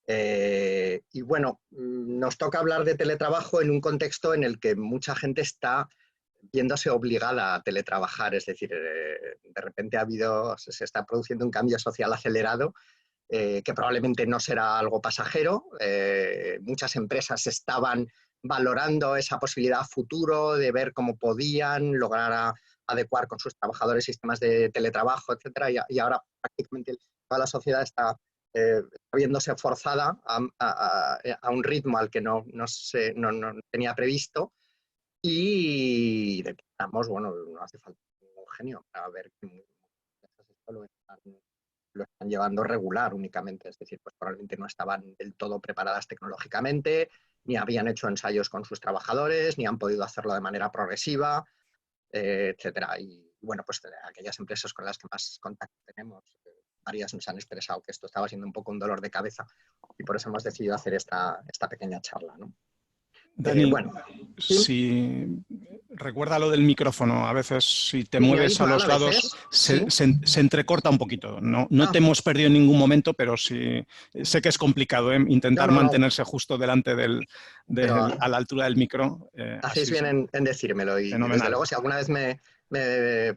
Y bueno, nos toca hablar de teletrabajo en un contexto en el que mucha gente está viéndose obligada a teletrabajar, es decir, de repente se está produciendo un cambio social acelerado que probablemente no será algo pasajero. Muchas empresas estaban valorando esa posibilidad a futuro de ver cómo podían lograr adecuar con sus trabajadores sistemas de teletrabajo, etcétera, y ahora prácticamente toda la sociedad está viéndose forzada a un ritmo al que no tenía previsto y detectamos, bueno, no hace falta un genio para ver que esto lo están llevando regular únicamente, es decir, pues probablemente no estaban del todo preparadas tecnológicamente, ni habían hecho ensayos con sus trabajadores, ni han podido hacerlo de manera progresiva, etcétera. Y bueno, pues aquellas empresas con las que más contacto tenemos, varias nos han expresado que esto estaba siendo un poco un dolor de cabeza y por eso hemos decidido hacer esta pequeña charla, ¿no? Dani, Bueno, ¿sí? si recuerda lo del micrófono, a veces si te ¿Me mueves oís a mal los a lados veces? se, ¿Sí? se entrecorta un poquito. No Ah, te hemos perdido en ningún momento, pero sí sé que es complicado, ¿eh? no, Intentar no, no, mantenerse justo delante pero a la altura del micro. hacéis Así, bien en decírmelo y desde fenomenal. luego si alguna vez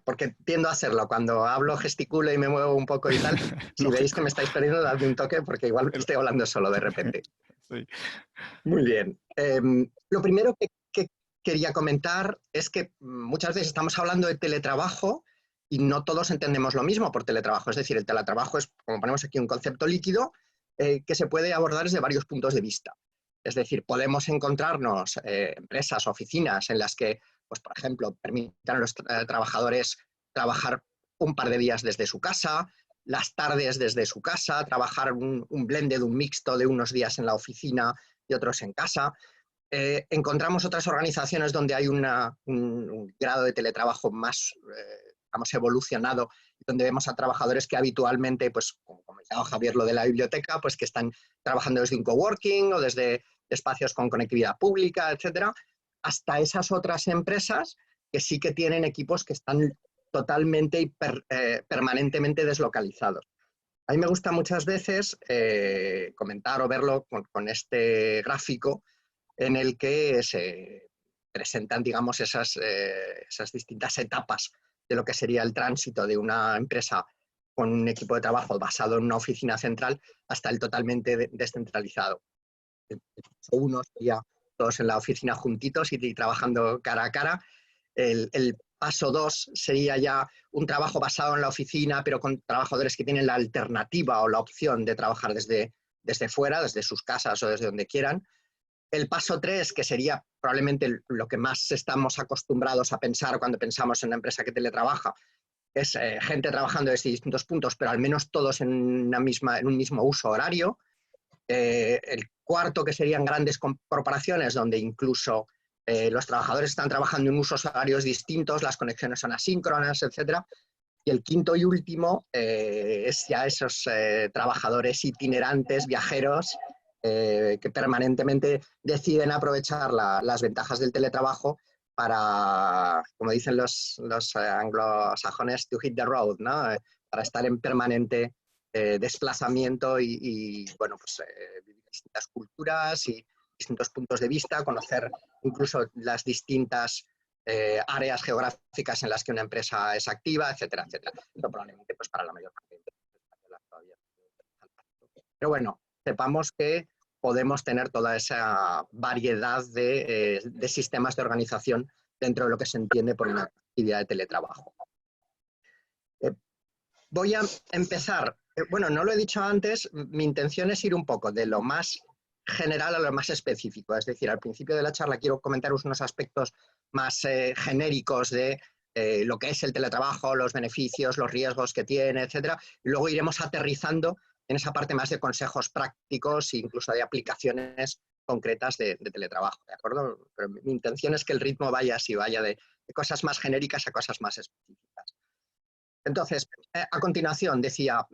porque tiendo a hacerlo, cuando hablo gesticulo y me muevo un poco y tal, si veis que Lógico. me estáis perdiendo, dadme un toque porque igual estoy hablando solo de repente. Sí. Muy bien. Lo primero que quería comentar es que muchas veces estamos hablando de teletrabajo y no todos entendemos lo mismo por teletrabajo. Es decir, el teletrabajo es, como ponemos aquí, un concepto líquido que se puede abordar desde varios puntos de vista. Es decir, podemos encontrarnos empresas, oficinas en las que, pues, por ejemplo, permitan a los trabajadores trabajar un par de días desde su casa, las tardes desde su casa, trabajar un blended, un mixto de unos días en la oficina y otros en casa. Encontramos otras organizaciones donde hay un grado de teletrabajo más, digamos, evolucionado, donde vemos a trabajadores que habitualmente, pues, como comentaba Javier, lo de la biblioteca, pues que están trabajando desde un coworking o desde espacios con conectividad pública, etcétera, hasta esas otras empresas que sí que tienen equipos que están totalmente y permanentemente deslocalizados. A mí me gusta muchas veces comentar o verlo con este gráfico en el que se presentan, digamos, esas distintas etapas de lo que sería el tránsito de una empresa con un equipo de trabajo basado en una oficina central hasta el totalmente descentralizado. El paso uno sería todos en la oficina juntitos y trabajando cara a cara. El paso 2 sería ya un trabajo basado en la oficina, pero con trabajadores que tienen la alternativa o la opción de trabajar desde fuera, desde sus casas o desde donde quieran. El paso 3, que sería probablemente lo que más estamos acostumbrados a pensar cuando pensamos en una empresa que teletrabaja, es gente trabajando desde distintos puntos, pero al menos todos en un mismo uso horario. El cuarto, que serían grandes corporaciones, donde incluso los trabajadores están trabajando en usos horarios distintos, las conexiones son asíncronas, etcétera. Y el quinto y último es ya esos trabajadores itinerantes, viajeros, que permanentemente deciden aprovechar las ventajas del teletrabajo para, como dicen los anglosajones, to hit the road, ¿no? Para estar en permanente desplazamiento bueno, pues vivir distintas culturas y distintos puntos de vista, conocer incluso las distintas áreas geográficas en las que una empresa es activa, etcétera, etcétera. Esto probablemente pues, para la mayor parte de empresas españolas todavía. Pero bueno, sepamos que podemos tener toda esa variedad de sistemas de organización dentro de lo que se entiende por una actividad de teletrabajo. Voy a empezar, bueno, no lo he dicho antes, mi intención es ir un poco de lo más general a lo más específico, es decir, al principio de la charla quiero comentaros unos aspectos más genéricos de lo que es el teletrabajo, los beneficios, los riesgos que tiene, etcétera, y luego iremos aterrizando en esa parte más de consejos prácticos e incluso de aplicaciones concretas de teletrabajo, ¿de acuerdo? Pero mi intención es que el ritmo vaya así, vaya de cosas más genéricas a cosas más específicas. Entonces, a continuación decía,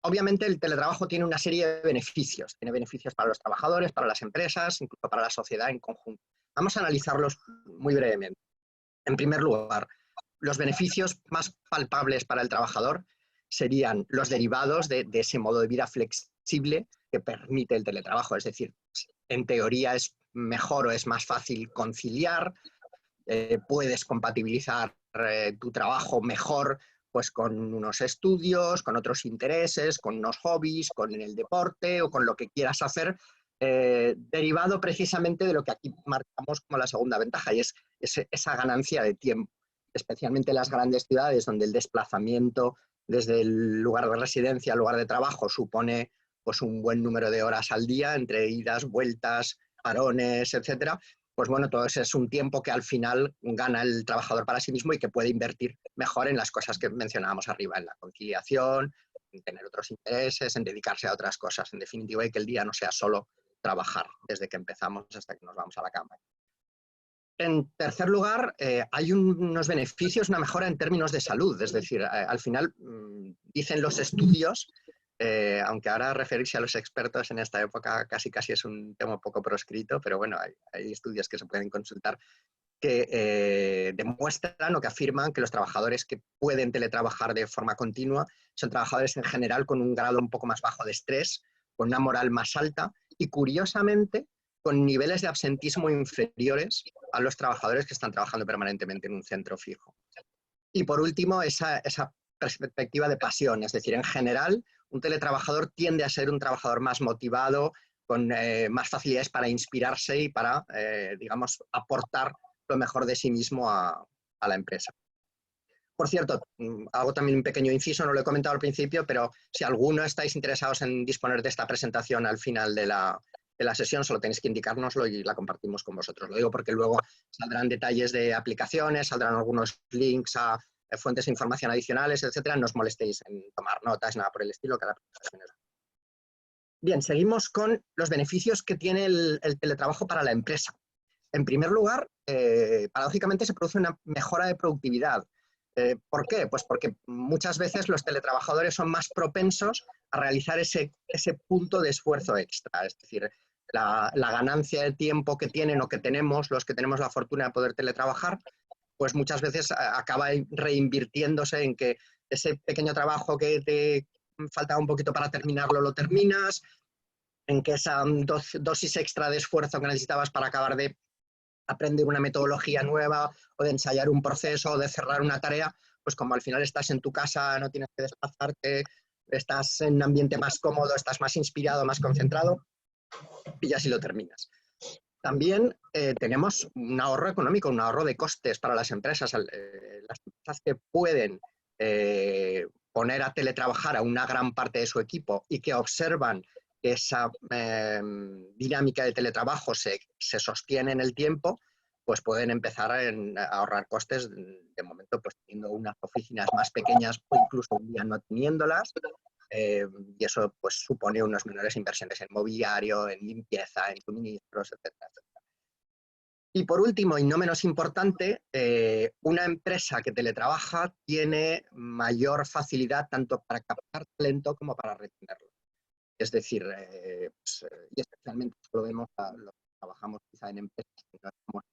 obviamente el teletrabajo tiene una serie de beneficios. Tiene beneficios para los trabajadores, para las empresas, incluso para la sociedad en conjunto. Vamos a analizarlos muy brevemente. En primer lugar, los beneficios más palpables para el trabajador serían los derivados de ese modo de vida flexible que permite el teletrabajo. Es decir, en teoría es mejor o es más fácil conciliar, puedes compatibilizar tu trabajo mejor pues con unos estudios, con otros intereses, con unos hobbies, con el deporte o con lo que quieras hacer, derivado precisamente de lo que aquí marcamos como la segunda ventaja, y es esa ganancia de tiempo, especialmente en las grandes ciudades donde el desplazamiento desde el lugar de residencia al lugar de trabajo supone pues un buen número de horas al día, entre idas, vueltas, parones, etcétera. Pues bueno, todo eso es un tiempo que al final gana el trabajador para sí mismo y que puede invertir mejor en las cosas que mencionábamos arriba, en la conciliación, en tener otros intereses, en dedicarse a otras cosas, en definitiva, y que el día no sea solo trabajar desde que empezamos hasta que nos vamos a la cama. En tercer lugar, hay unos beneficios, una mejora en términos de salud, es decir, al final dicen los estudios, aunque ahora referirse a los expertos en esta época casi es un tema un poco proscrito, pero bueno, hay estudios que se pueden consultar que demuestran o que afirman que los trabajadores que pueden teletrabajar de forma continua son trabajadores en general con un grado un poco más bajo de estrés, con una moral más alta y, curiosamente, con niveles de absentismo inferiores a los trabajadores que están trabajando permanentemente en un centro fijo. Y por último, esa perspectiva de pasión, es decir, en general, un teletrabajador tiende a ser un trabajador más motivado, con más facilidades para inspirarse y para, digamos, aportar lo mejor de sí mismo a la empresa. Por cierto, hago también un pequeño inciso, no lo he comentado al principio, pero si alguno estáis interesados en disponer de esta presentación al final de la sesión, solo tenéis que indicárnoslo y la compartimos con vosotros. Lo digo porque luego saldrán detalles de aplicaciones, saldrán algunos links a fuentes de información adicionales, etcétera. No os molestéis en tomar notas, nada por el estilo, cada presentación es. Bien, seguimos con los beneficios que tiene el teletrabajo para la empresa. En primer lugar, paradójicamente se produce una mejora de productividad. ¿Por qué? Pues porque muchas veces los teletrabajadores son más propensos a realizar ese punto de esfuerzo extra. Es decir, la ganancia de tiempo que tienen o que tenemos los que tenemos la fortuna de poder teletrabajar, pues muchas veces acaba reinvirtiéndose en que ese pequeño trabajo que te faltaba un poquito para terminarlo, lo terminas, en que esa dosis extra de esfuerzo que necesitabas para acabar de aprender una metodología nueva o de ensayar un proceso o de cerrar una tarea, pues como al final estás en tu casa, no tienes que desplazarte, estás en un ambiente más cómodo, estás más inspirado, más concentrado, y ya sí lo terminas. También tenemos un ahorro económico, un ahorro de costes para las empresas. Las empresas que pueden poner a teletrabajar a una gran parte de su equipo y que observan que esa dinámica de teletrabajo se sostiene en el tiempo, pues pueden empezar a ahorrar costes, de momento pues teniendo unas oficinas más pequeñas o incluso un día no teniéndolas, y eso pues supone unas menores inversiones en mobiliario, en limpieza, en suministros, etcétera, etcétera. Y por último, y no menos importante, una empresa que teletrabaja tiene mayor facilidad tanto para captar talento como para retenerlo. Es decir, y especialmente lo vemos, lo que trabajamos quizá en empresas que no estamos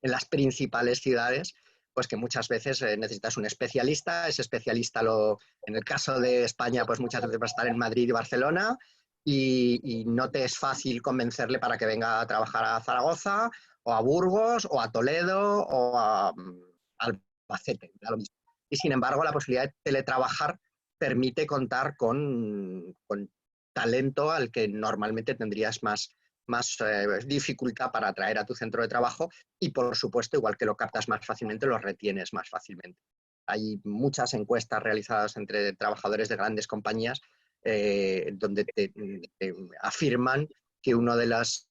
en las principales ciudades, pues que muchas veces necesitas un especialista. Ese especialista, en el caso de España, pues muchas veces va a estar en Madrid y Barcelona y no te es fácil convencerle para que venga a trabajar a Zaragoza o a Burgos o a Toledo o a Albacete, da lo mismo. Y sin embargo, la posibilidad de teletrabajar permite contar con talento al que normalmente tendrías más dificultad para atraer a tu centro de trabajo y, por supuesto, igual que lo captas más fácilmente, lo retienes más fácilmente. Hay muchas encuestas realizadas entre trabajadores de grandes compañías donde te afirman que uno de los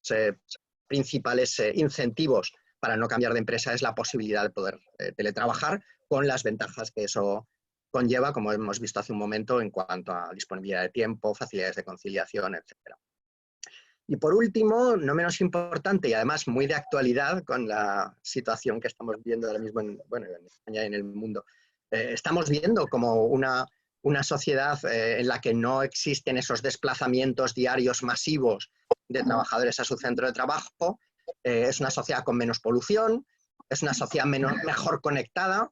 principales incentivos para no cambiar de empresa es la posibilidad de poder teletrabajar, con las ventajas que eso conlleva, como hemos visto hace un momento, en cuanto a disponibilidad de tiempo, facilidades de conciliación, etc. Y por último, no menos importante y además muy de actualidad con la situación que estamos viendo ahora mismo en España y en el mundo, estamos viendo como una sociedad en la que no existen esos desplazamientos diarios masivos de trabajadores a su centro de trabajo. Es una sociedad con menos polución, es una sociedad mejor conectada,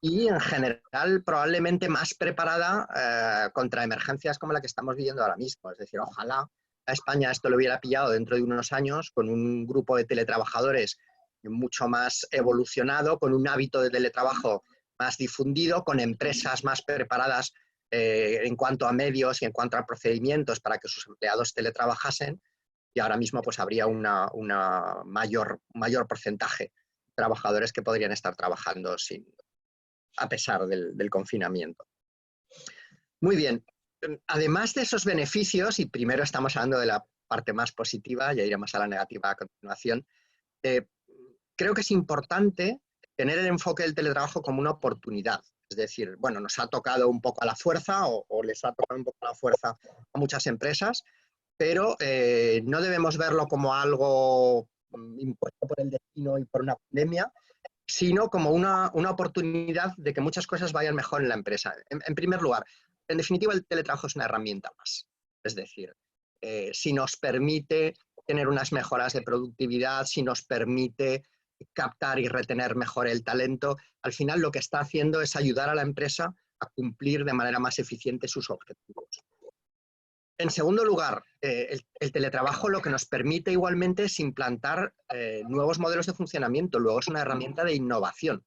y en general probablemente más preparada contra emergencias como la que estamos viviendo ahora mismo. Es decir, ojalá a España esto lo hubiera pillado dentro de unos años con un grupo de teletrabajadores mucho más evolucionado, con un hábito de teletrabajo más difundido, con empresas más preparadas en cuanto a medios y en cuanto a procedimientos para que sus empleados teletrabajasen, y ahora mismo pues habría una mayor porcentaje de trabajadores que podrían estar trabajando a pesar del confinamiento. Muy bien. Además de esos beneficios, y primero estamos hablando de la parte más positiva, ya iremos a la negativa a continuación, creo que es importante tener el enfoque del teletrabajo como una oportunidad. Es decir, bueno, nos ha tocado un poco a la fuerza o les ha tocado un poco a la fuerza a muchas empresas, pero no debemos verlo como algo impuesto por el destino y por una pandemia, sino como una oportunidad de que muchas cosas vayan mejor en la empresa. En primer lugar, en definitiva, el teletrabajo es una herramienta más. Es decir, si nos permite tener unas mejoras de productividad, si nos permite captar y retener mejor el talento, al final lo que está haciendo es ayudar a la empresa a cumplir de manera más eficiente sus objetivos. En segundo lugar, el teletrabajo lo que nos permite igualmente es implantar nuevos modelos de funcionamiento. Luego es una herramienta de innovación.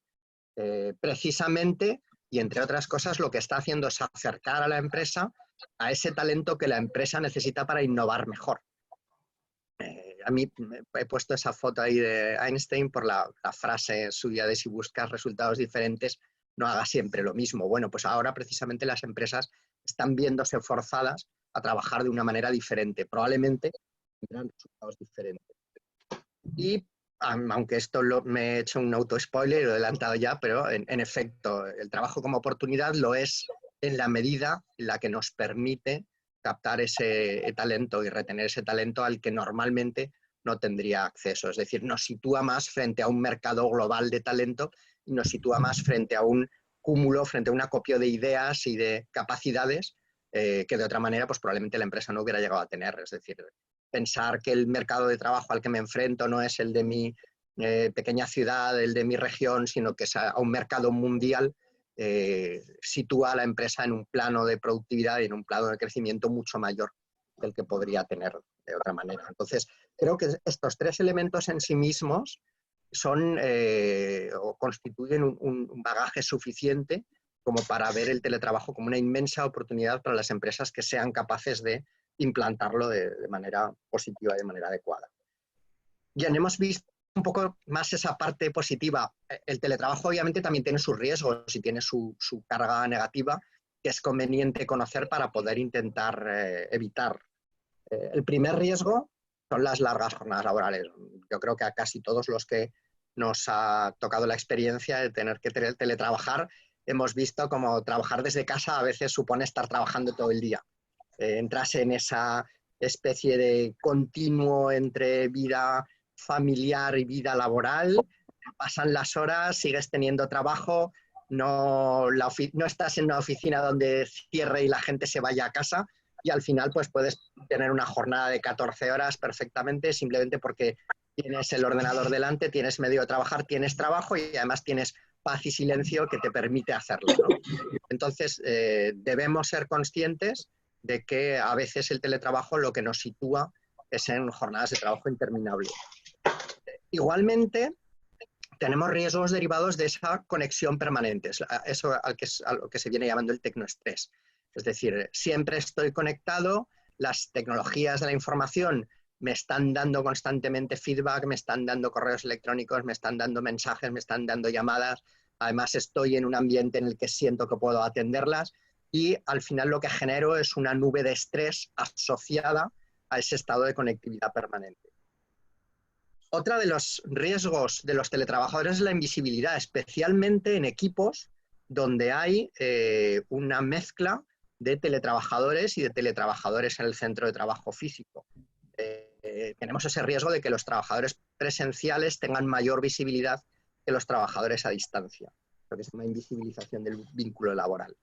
Precisamente, y entre otras cosas, lo que está haciendo es acercar a la empresa a ese talento que la empresa necesita para innovar mejor. A mí he puesto esa foto ahí de Einstein por la frase suya de si buscas resultados diferentes, no hagas siempre lo mismo. Bueno, pues ahora precisamente las empresas están viéndose forzadas a trabajar de una manera diferente. Probablemente tendrán resultados diferentes. Y aunque esto me he hecho un auto-spoiler, lo he adelantado ya, pero en efecto, el trabajo como oportunidad lo es en la medida en la que nos permite captar ese talento y retener ese talento al que normalmente no tendría acceso. Es decir, nos sitúa más frente a un mercado global de talento y nos sitúa más frente a un cúmulo, frente a un acopio de ideas y de capacidades que de otra manera pues probablemente la empresa no hubiera llegado a tener. Es decir, pensar que el mercado de trabajo al que me enfrento no es el de mi pequeña ciudad, el de mi región, sino que es a un mercado mundial, sitúa a la empresa en un plano de productividad y en un plano de crecimiento mucho mayor del que podría tener de otra manera. Entonces, creo que estos tres elementos en sí mismos son o constituyen un bagaje suficiente como para ver el teletrabajo como una inmensa oportunidad para las empresas que sean capaces de implantarlo de manera positiva y de manera adecuada. Bien, hemos visto un poco más esa parte positiva. El teletrabajo obviamente también tiene sus riesgos y tiene su carga negativa que es conveniente conocer para poder intentar evitar. El primer riesgo son las largas jornadas laborales. Yo creo que a casi todos los que nos ha tocado la experiencia de tener que teletrabajar, hemos visto como trabajar desde casa a veces supone estar trabajando todo el día. Entras en esa especie de continuo entre vida familiar y vida laboral, pasan las horas, sigues teniendo trabajo, no estás en una oficina donde cierre y la gente se vaya a casa, y al final pues puedes tener una jornada de 14 horas perfectamente, simplemente porque tienes el ordenador delante, tienes medio de trabajar, tienes trabajo y además tienes paz y silencio que te permite hacerlo, ¿no? Entonces, debemos ser conscientes de que a veces el teletrabajo lo que nos sitúa es en jornadas de trabajo interminables. Igualmente, tenemos riesgos derivados de esa conexión permanente, eso a lo que se viene llamando el tecnoestrés. Es decir, siempre estoy conectado, las tecnologías de la información me están dando constantemente feedback, me están dando correos electrónicos, me están dando mensajes, me están dando llamadas. Además, estoy en un ambiente en el que siento que puedo atenderlas y al final lo que genero es una nube de estrés asociada a ese estado de conectividad permanente. Otra de los riesgos de los teletrabajadores es la invisibilidad, especialmente en equipos donde hay una mezcla de teletrabajadores y de teletrabajadores en el centro de trabajo físico. Tenemos ese riesgo de que los trabajadores presenciales tengan mayor visibilidad que los trabajadores a distancia, lo que se llama invisibilización del vínculo laboral.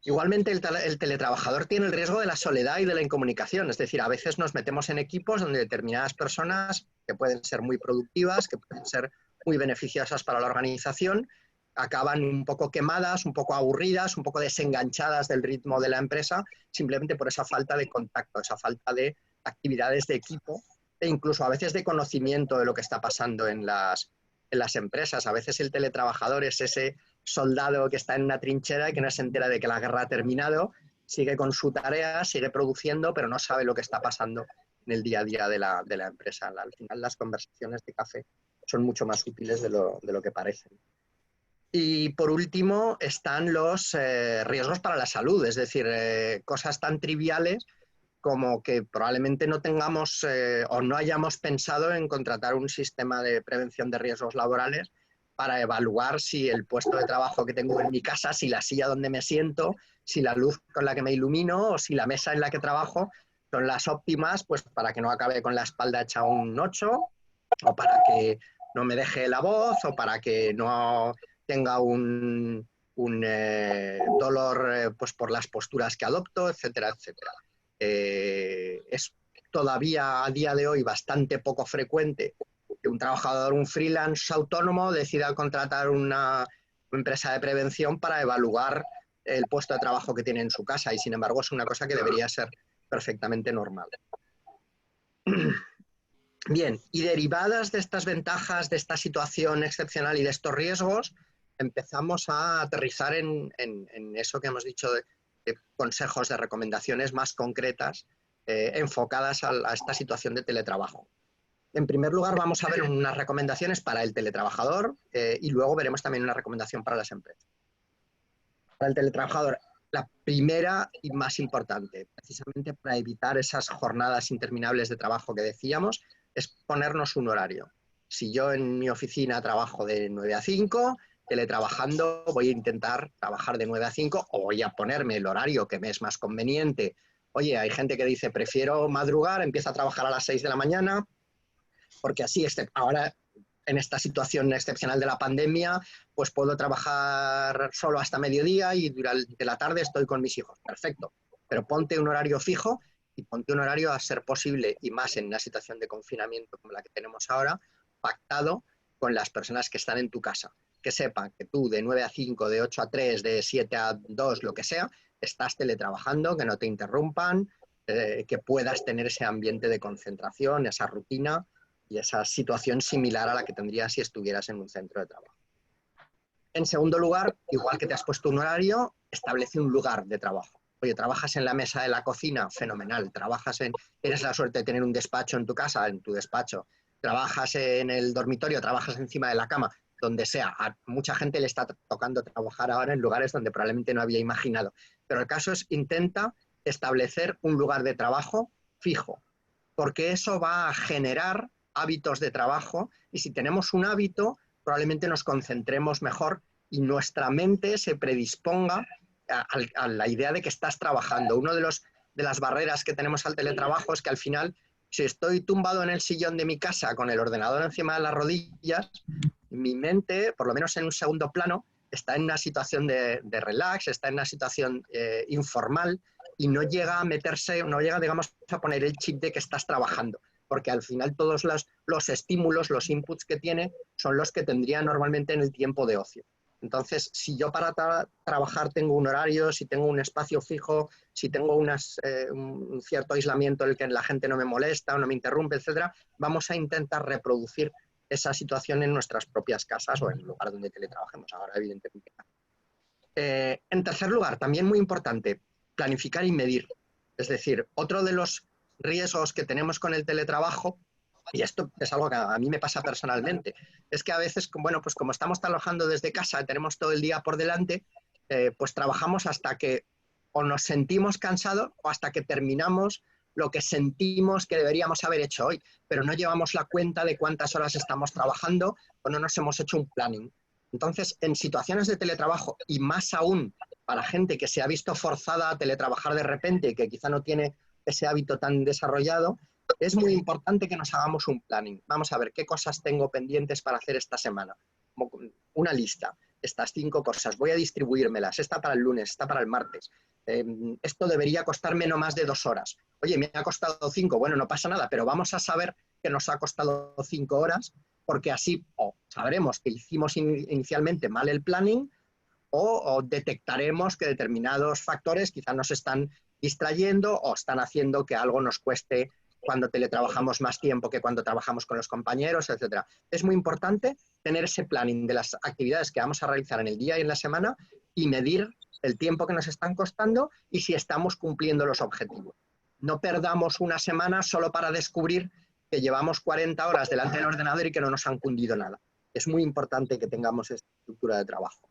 Igualmente, el teletrabajador tiene el riesgo de la soledad y de la incomunicación, es decir, a veces nos metemos en equipos donde determinadas personas que pueden ser muy productivas, que pueden ser muy beneficiosas para la organización, acaban un poco quemadas, un poco aburridas, un poco desenganchadas del ritmo de la empresa, simplemente por esa falta de contacto, esa falta de actividades de equipo e incluso a veces de conocimiento de lo que está pasando en las empresas. A veces el teletrabajador es ese soldado que está en una trinchera y que no se entera de que la guerra ha terminado, sigue con su tarea, sigue produciendo, pero no sabe lo que está pasando en el día a día de la empresa. Al final las conversaciones de café son mucho más útiles de lo que parecen. Y por último están los riesgos para la salud, es decir, cosas tan triviales como que probablemente no tengamos o no hayamos pensado en contratar un sistema de prevención de riesgos laborales para evaluar si el puesto de trabajo que tengo en mi casa, si la silla donde me siento, si la luz con la que me ilumino o si la mesa en la que trabajo son las óptimas, pues para que no acabe con la espalda hecha un 8 o para que no me deje la voz o para que no tenga un dolor pues por las posturas que adopto, etcétera, etcétera. Es todavía a día de hoy bastante poco frecuente que un trabajador, un freelance autónomo, decida contratar una empresa de prevención para evaluar el puesto de trabajo que tiene en su casa y sin embargo es una cosa que debería ser perfectamente normal. Bien, y derivadas de estas ventajas, de esta situación excepcional y de estos riesgos, empezamos a aterrizar en eso que hemos dicho de consejos, de recomendaciones más concretas enfocadas a esta situación de teletrabajo. En primer lugar, vamos a ver unas recomendaciones para el teletrabajador y luego veremos también una recomendación para las empresas. Para el teletrabajador, la primera y más importante, precisamente para evitar esas jornadas interminables de trabajo que decíamos, es ponernos un horario. Si yo en mi oficina trabajo de 9 a 5, teletrabajando voy a intentar trabajar de 9 a 5 o voy a ponerme el horario que me es más conveniente. Oye, hay gente que dice, prefiero madrugar, empiezo a trabajar a las 6 de la mañana, porque así, ahora en esta situación excepcional de la pandemia, pues puedo trabajar solo hasta mediodía y durante la tarde estoy con mis hijos. Perfecto, pero ponte un horario fijo y ponte un horario a ser posible, y más en una situación de confinamiento como la que tenemos ahora, pactado con las personas que están en tu casa. Que sepan que tú de 9 a 5, de 8 a 3, de 7 a 2, lo que sea, estás teletrabajando, que no te interrumpan, que puedas tener ese ambiente de concentración, esa rutina y esa situación similar a la que tendrías si estuvieras en un centro de trabajo. En segundo lugar, igual que te has puesto un horario, establece un lugar de trabajo. Oye, ¿trabajas en la mesa de la cocina? Fenomenal. ¿Tienes la suerte de tener un despacho en tu casa? En tu despacho. ¿Trabajas en el dormitorio? ¿Trabajas encima de la cama? Donde sea. A mucha gente le está tocando trabajar ahora en lugares donde probablemente no había imaginado. Pero el caso es, intenta establecer un lugar de trabajo fijo, porque eso va a generar hábitos de trabajo y si tenemos un hábito, probablemente nos concentremos mejor y nuestra mente se predisponga a la idea de que estás trabajando. Una de las barreras que tenemos al teletrabajo es que al final, si estoy tumbado en el sillón de mi casa con el ordenador encima de las rodillas, mi mente, por lo menos en un segundo plano, está en una situación de relax, está en una situación informal y no llega a meterse, no llega, digamos, a poner el chip de que estás trabajando, porque al final todos los estímulos, los inputs que tiene son los que tendría normalmente en el tiempo de ocio. Entonces, si yo para trabajar tengo un horario, si tengo un espacio fijo, si tengo un cierto aislamiento en el que la gente no me molesta o no me interrumpe, etcétera, vamos a intentar reproducir esa situación en nuestras propias casas o en el lugar donde teletrabajemos ahora, evidentemente. En tercer lugar, también muy importante, planificar y medir. Es decir, otro de los riesgos que tenemos con el teletrabajo, y esto es algo que a mí me pasa personalmente, es que a veces, bueno, pues como estamos trabajando desde casa, tenemos todo el día por delante, pues trabajamos hasta que o nos sentimos cansados o hasta que terminamos lo que sentimos que deberíamos haber hecho hoy, pero no llevamos la cuenta de cuántas horas estamos trabajando o no nos hemos hecho un planning. Entonces, en situaciones de teletrabajo, y más aún para gente que se ha visto forzada a teletrabajar de repente y que quizá no tiene ese hábito tan desarrollado, es muy importante que nos hagamos un planning. Vamos a ver qué cosas tengo pendientes para hacer esta semana. Una lista, estas 5 cosas, voy a distribuírmelas, esta para el lunes, esta para el martes. Esto debería costarme no más de 2 horas. Oye, me ha costado 5, bueno, no pasa nada, pero vamos a saber que nos ha costado 5 horas, porque así o sabremos que hicimos inicialmente mal el planning o detectaremos que determinados factores quizá nos están distrayendo o están haciendo que algo nos cueste cuando teletrabajamos más tiempo que cuando trabajamos con los compañeros, etcétera. Es muy importante tener ese planning de las actividades que vamos a realizar en el día y en la semana y medir el tiempo que nos están costando y si estamos cumpliendo los objetivos. No perdamos una semana solo para descubrir que llevamos 40 horas delante del ordenador y que no nos han cundido nada. Es muy importante que tengamos esta estructura de trabajo.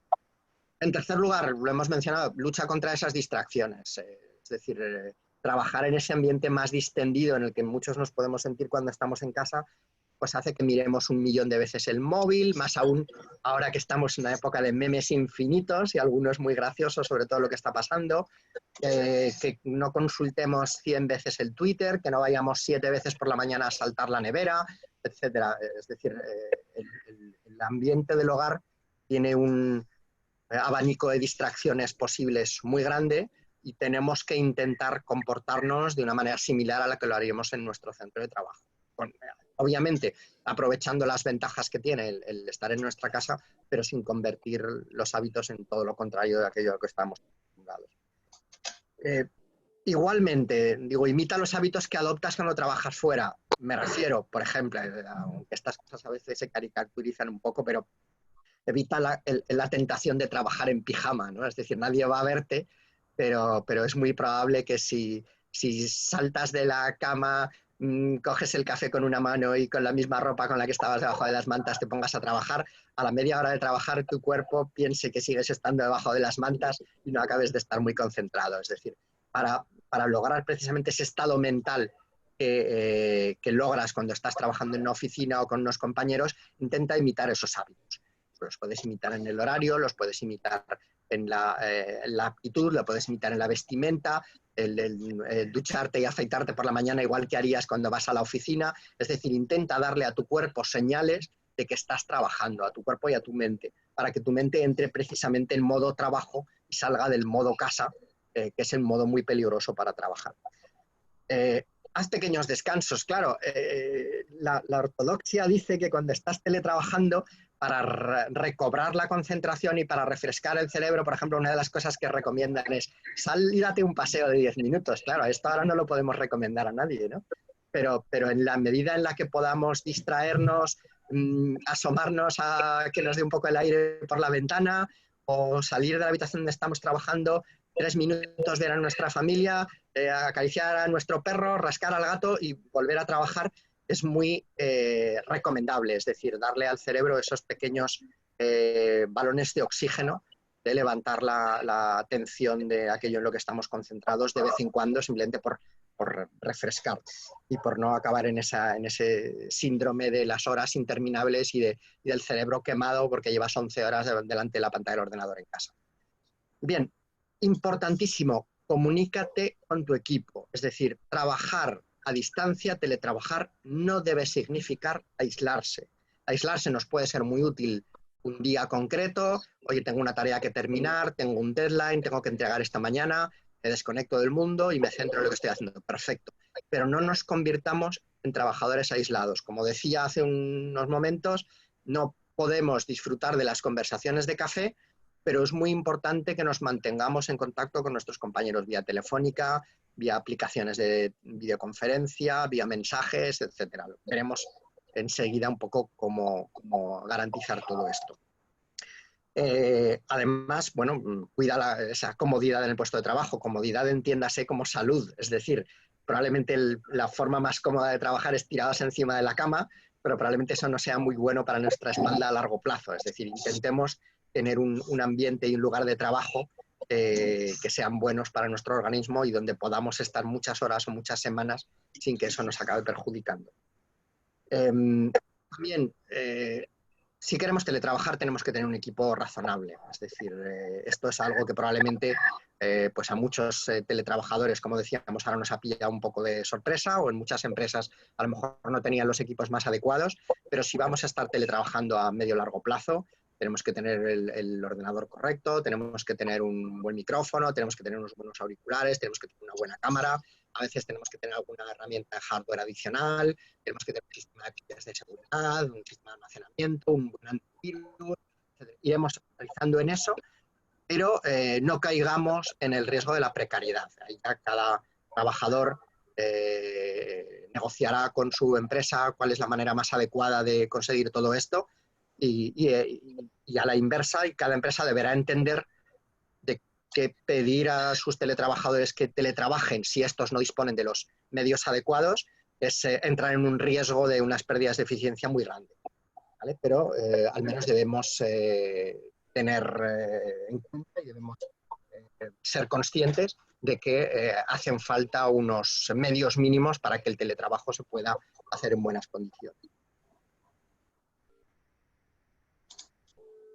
En tercer lugar, lo hemos mencionado, lucha contra esas distracciones. Es decir, trabajar en ese ambiente más distendido en el que muchos nos podemos sentir cuando estamos en casa, pues hace que miremos 1.000.000 de veces el móvil, más aún ahora que estamos en una época de memes infinitos y algunos muy graciosos sobre todo lo que está pasando, que no consultemos 100 veces el Twitter, que no vayamos 7 veces por la mañana a saltar la nevera, etcétera. Es decir, el ambiente del hogar tiene un abanico de distracciones posibles muy grande y tenemos que intentar comportarnos de una manera similar a la que lo haríamos en nuestro centro de trabajo. Obviamente, aprovechando las ventajas que tiene el estar en nuestra casa, pero sin convertir los hábitos en todo lo contrario de aquello a lo que estamos acostumbrados. Igualmente, digo, imita los hábitos que adoptas cuando trabajas fuera. Me refiero, por ejemplo, aunque estas cosas a veces se caricaturizan un poco, pero evita la tentación de trabajar en pijama, ¿no? Es decir, nadie va a verte, pero es muy probable que si saltas de la cama, coges el café con una mano y con la misma ropa con la que estabas debajo de las mantas te pongas a trabajar, a la media hora de trabajar tu cuerpo piense que sigues estando debajo de las mantas y no acabes de estar muy concentrado. Es decir, para lograr precisamente ese estado mental que logras cuando estás trabajando en una oficina o con unos compañeros, intenta imitar esos hábitos. Los puedes imitar en el horario, los puedes imitar en la actitud, lo puedes imitar en la vestimenta, el ducharte y afeitarte por la mañana igual que harías cuando vas a la oficina. Es decir, intenta darle a tu cuerpo señales de que estás trabajando, a tu cuerpo y a tu mente, para que tu mente entre precisamente en modo trabajo y salga del modo casa, que es el modo muy peligroso para trabajar. Haz pequeños descansos, claro. La ortodoxia dice que cuando estás teletrabajando, para recobrar la concentración y para refrescar el cerebro, por ejemplo, una de las cosas que recomiendan es sal y date un paseo de 10 minutos. Claro, esto ahora no lo podemos recomendar a nadie, ¿no? Pero en la medida en la que podamos distraernos, asomarnos a que nos dé un poco el aire por la ventana o salir de la habitación donde estamos trabajando, 3 minutos ver a nuestra familia, acariciar a nuestro perro, rascar al gato y volver a trabajar, es muy recomendable. Es decir, darle al cerebro esos pequeños balones de oxígeno, de levantar la atención de aquello en lo que estamos concentrados de vez en cuando, simplemente por refrescar y por no acabar en ese síndrome de las horas interminables y del cerebro quemado porque llevas 11 horas delante de la pantalla del ordenador en casa. Bien, importantísimo, comunícate con tu equipo. Es decir, trabajar a distancia, teletrabajar, no debe significar aislarse. Aislarse nos puede ser muy útil un día concreto, oye, tengo una tarea que terminar, tengo un deadline, tengo que entregar esta mañana, me desconecto del mundo y me centro en lo que estoy haciendo. Perfecto. Pero no nos convirtamos en trabajadores aislados. Como decía hace unos momentos, no podemos disfrutar de las conversaciones de café, pero es muy importante que nos mantengamos en contacto con nuestros compañeros vía telefónica, vía aplicaciones de videoconferencia, vía mensajes, etcétera. Veremos enseguida un poco cómo garantizar todo esto. Además, bueno, cuida esa comodidad en el puesto de trabajo. Comodidad, entiéndase como salud, es decir, probablemente la forma más cómoda de trabajar es tirados encima de la cama, pero probablemente eso no sea muy bueno para nuestra espalda a largo plazo. Es decir, intentemos tener un ambiente y un lugar de trabajo que sean buenos para nuestro organismo y donde podamos estar muchas horas o muchas semanas sin que eso nos acabe perjudicando. También, si queremos teletrabajar, tenemos que tener un equipo razonable. Es decir, esto es algo que probablemente pues a muchos teletrabajadores, como decíamos, ahora nos ha pillado un poco de sorpresa, o en muchas empresas a lo mejor no tenían los equipos más adecuados, pero si vamos a estar teletrabajando a medio largo plazo, tenemos que tener el ordenador correcto, tenemos que tener un buen micrófono, tenemos que tener unos buenos auriculares, tenemos que tener una buena cámara, A veces tenemos que tener alguna herramienta de hardware adicional, tenemos que tener un sistema de copias de seguridad, un sistema de almacenamiento, un buen antivirus, etc. Iremos realizando en eso, pero no caigamos en el riesgo de la precariedad. Ahí ya cada trabajador negociará con su empresa cuál es la manera más adecuada de conseguir todo esto y a la inversa, y cada empresa deberá entender de que pedir a sus teletrabajadores que teletrabajen si estos no disponen de los medios adecuados es entrar en un riesgo de unas pérdidas de eficiencia muy grandes, ¿vale? Pero al menos debemos tener en cuenta y debemos ser conscientes de que hacen falta unos medios mínimos para que el teletrabajo se pueda hacer en buenas condiciones.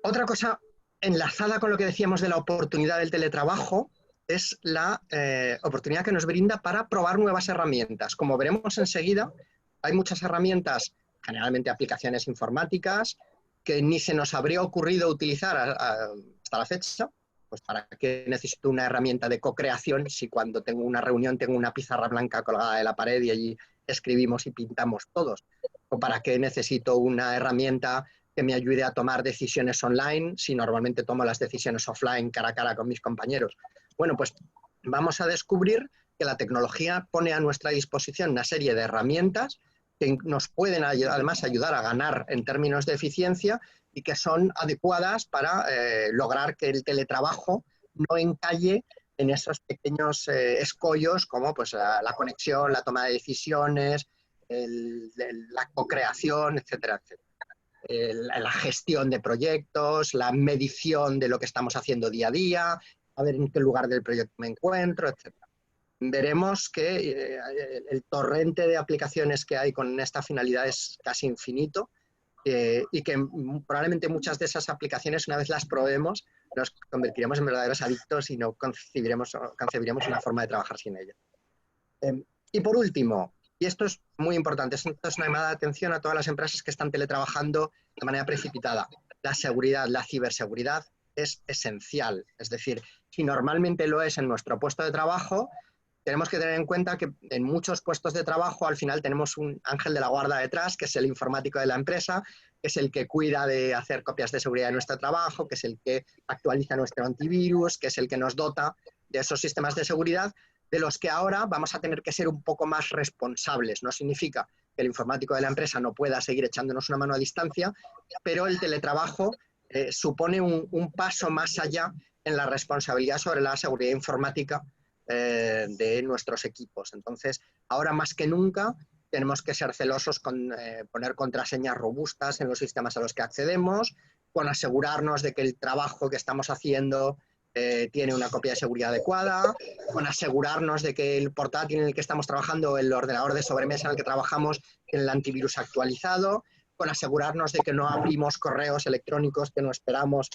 Otra cosa enlazada con lo que decíamos de la oportunidad del teletrabajo es la oportunidad que nos brinda para probar nuevas herramientas. Como veremos enseguida, hay muchas herramientas, generalmente aplicaciones informáticas, que ni se nos habría ocurrido utilizar hasta la fecha. Pues ¿para qué necesito una herramienta de co-creación si cuando tengo una reunión tengo una pizarra blanca colgada de la pared y allí escribimos y pintamos todos? ¿O para qué necesito una herramienta que me ayude a tomar decisiones online si normalmente tomo las decisiones offline cara a cara con mis compañeros? Bueno, pues vamos a descubrir que la tecnología pone a nuestra disposición una serie de herramientas que nos pueden además ayudar a ganar en términos de eficiencia y que son adecuadas para lograr que el teletrabajo no encalle en esos pequeños escollos como pues, la conexión, la toma de decisiones, la co-creación, etcétera, etcétera. La gestión de proyectos, la medición de lo que estamos haciendo día a día, a ver en qué lugar del proyecto me encuentro, etc. Veremos que el torrente de aplicaciones que hay con esta finalidad es casi infinito y que probablemente muchas de esas aplicaciones, una vez las probemos, nos convertiremos en verdaderos adictos y no concebiremos una forma de trabajar sin ellas. Y por último, y esto es muy importante, esto es una llamada de atención a todas las empresas que están teletrabajando de manera precipitada. La seguridad, la ciberseguridad es esencial. Es decir, si normalmente lo es en nuestro puesto de trabajo, tenemos que tener en cuenta que en muchos puestos de trabajo al final tenemos un ángel de la guarda detrás, que es el informático de la empresa, que es el que cuida de hacer copias de seguridad de nuestro trabajo, que es el que actualiza nuestro antivirus, que es el que nos dota de esos sistemas de seguridad, de los que ahora vamos a tener que ser un poco más responsables. No significa que el informático de la empresa no pueda seguir echándonos una mano a distancia, pero el teletrabajo supone un paso más allá en la responsabilidad sobre la seguridad informática de nuestros equipos. Entonces, ahora más que nunca tenemos que ser celosos con poner contraseñas robustas en los sistemas a los que accedemos, con asegurarnos de que el trabajo que estamos haciendo tiene una copia de seguridad adecuada, con asegurarnos de que el portátil en el que estamos trabajando, el ordenador de sobremesa en el que trabajamos, tiene el antivirus actualizado, con asegurarnos de que no abrimos correos electrónicos que no esperamos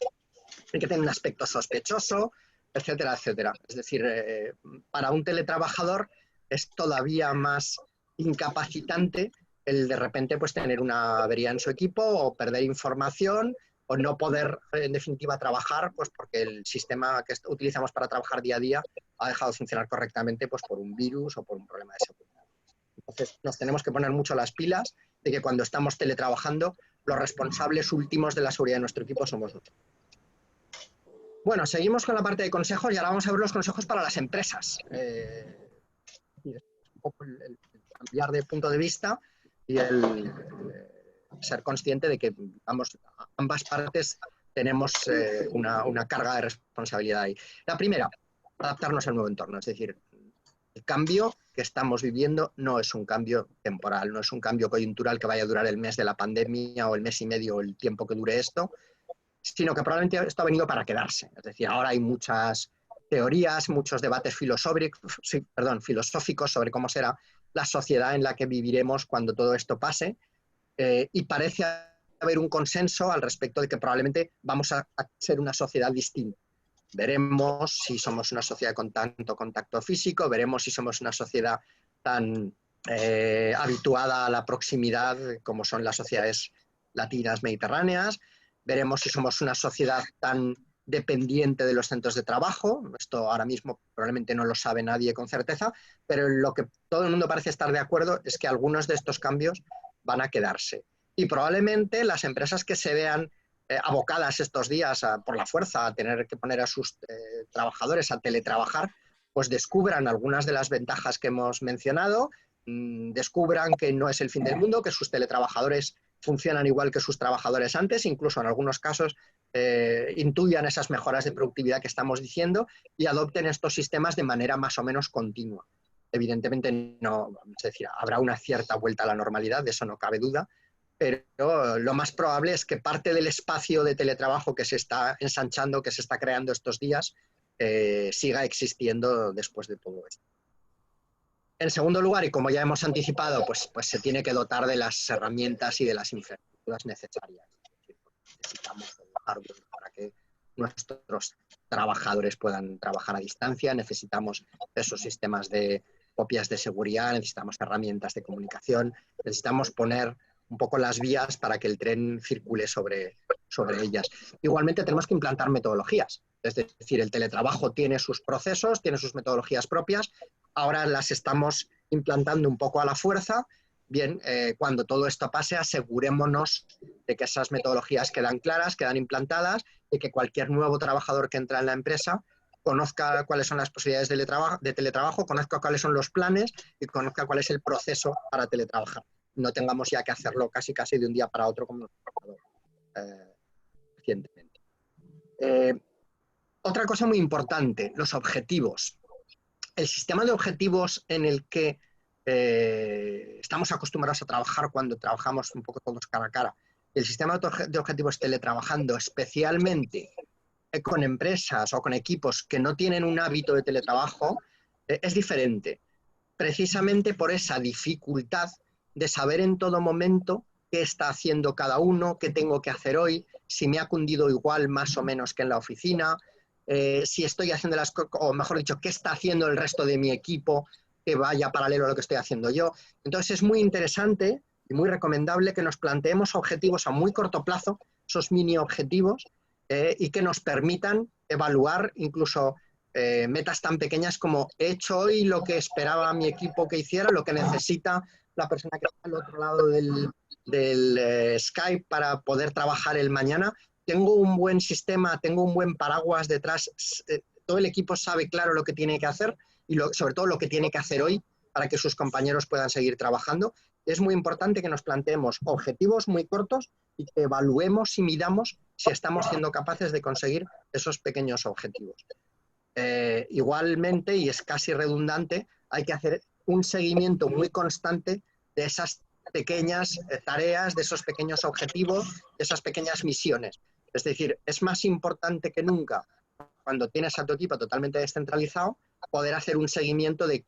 y que tienen un aspecto sospechoso, etcétera, etcétera. Es decir, para un teletrabajador es todavía más incapacitante el de repente pues, tener una avería en su equipo o perder información o no poder, en definitiva, trabajar pues, porque el sistema que utilizamos para trabajar día a día ha dejado de funcionar correctamente pues, por un virus o por un problema de seguridad. Entonces, nos tenemos que poner mucho las pilas de que cuando estamos teletrabajando, los responsables últimos de la seguridad de nuestro equipo somos nosotros. Bueno, seguimos con la parte de consejos y ahora vamos a ver los consejos para las empresas. Un poco el cambiar de punto de vista y el ser consciente de que ambas partes tenemos una carga de responsabilidad ahí. La primera, adaptarnos al nuevo entorno. Es decir, el cambio que estamos viviendo no es un cambio temporal, no es un cambio coyuntural que vaya a durar el mes de la pandemia o el mes y medio o el tiempo que dure esto, sino que probablemente esto ha venido para quedarse. Es decir, ahora hay muchas teorías, muchos debates filosóficos sobre cómo será la sociedad en la que viviremos cuando todo esto pase, y parece haber un consenso al respecto de que probablemente vamos a ser una sociedad distinta. Veremos si somos una sociedad con tanto contacto físico, veremos si somos una sociedad tan habituada a la proximidad como son las sociedades latinas mediterráneas, veremos si somos una sociedad tan dependiente de los centros de trabajo. Esto ahora mismo probablemente no lo sabe nadie con certeza, pero lo que todo el mundo parece estar de acuerdo es que algunos de estos cambios van a quedarse. Y probablemente las empresas que se vean abocadas estos días por la fuerza a tener que poner a sus trabajadores a teletrabajar, pues descubran algunas de las ventajas que hemos mencionado, descubran que no es el fin del mundo, que sus teletrabajadores funcionan igual que sus trabajadores antes, incluso en algunos casos intuyan esas mejoras de productividad que estamos diciendo y adopten estos sistemas de manera más o menos continua. Evidentemente no, es decir, habrá una cierta vuelta a la normalidad, de eso no cabe duda, pero lo más probable es que parte del espacio de teletrabajo que se está ensanchando, que se está creando estos días, siga existiendo después de todo esto. En segundo lugar, y como ya hemos anticipado, pues se tiene que dotar de las herramientas y de las infraestructuras necesarias. Necesitamos el hardware para que nuestros trabajadores puedan trabajar a distancia, necesitamos esos sistemas de copias de seguridad, necesitamos herramientas de comunicación, necesitamos poner un poco las vías para que el tren circule sobre ellas. Igualmente tenemos que implantar metodologías, es decir, el teletrabajo tiene sus procesos, tiene sus metodologías propias, ahora las estamos implantando un poco a la fuerza. Bien, cuando todo esto pase, asegurémonos de que esas metodologías quedan claras, quedan implantadas y que cualquier nuevo trabajador que entra en la empresa conozca cuáles son las posibilidades de teletrabajo, conozca cuáles son los planes y conozca cuál es el proceso para teletrabajar. No tengamos ya que hacerlo casi de un día para otro como nos ha pasado recientemente. Otra cosa muy importante, los objetivos. El sistema de objetivos en el que estamos acostumbrados a trabajar cuando trabajamos un poco todos cara a cara, el sistema de objetivos teletrabajando, especialmente con empresas o con equipos que no tienen un hábito de teletrabajo, es diferente, precisamente por esa dificultad de saber en todo momento qué está haciendo cada uno, qué tengo que hacer hoy, si me ha cundido igual más o menos que en la oficina, si estoy haciendo las cosas, o mejor dicho, qué está haciendo el resto de mi equipo que vaya paralelo a lo que estoy haciendo yo. Entonces es muy interesante y muy recomendable que nos planteemos objetivos a muy corto plazo, esos mini objetivos, y que nos permitan evaluar incluso metas tan pequeñas como he hecho hoy lo que esperaba mi equipo que hiciera, lo que necesita la persona que está al otro lado del Skype para poder trabajar el mañana. Tengo un buen sistema, tengo un buen paraguas detrás, todo el equipo sabe claro lo que tiene que hacer y sobre todo lo que tiene que hacer hoy para que sus compañeros puedan seguir trabajando. Es muy importante que nos planteemos objetivos muy cortos y que evaluemos y midamos si estamos siendo capaces de conseguir esos pequeños objetivos. Igualmente, y es casi redundante, hay que hacer un seguimiento muy constante de esas pequeñas tareas, de esos pequeños objetivos, de esas pequeñas misiones. Es decir, es más importante que nunca, cuando tienes a tu equipo totalmente descentralizado, poder hacer un seguimiento de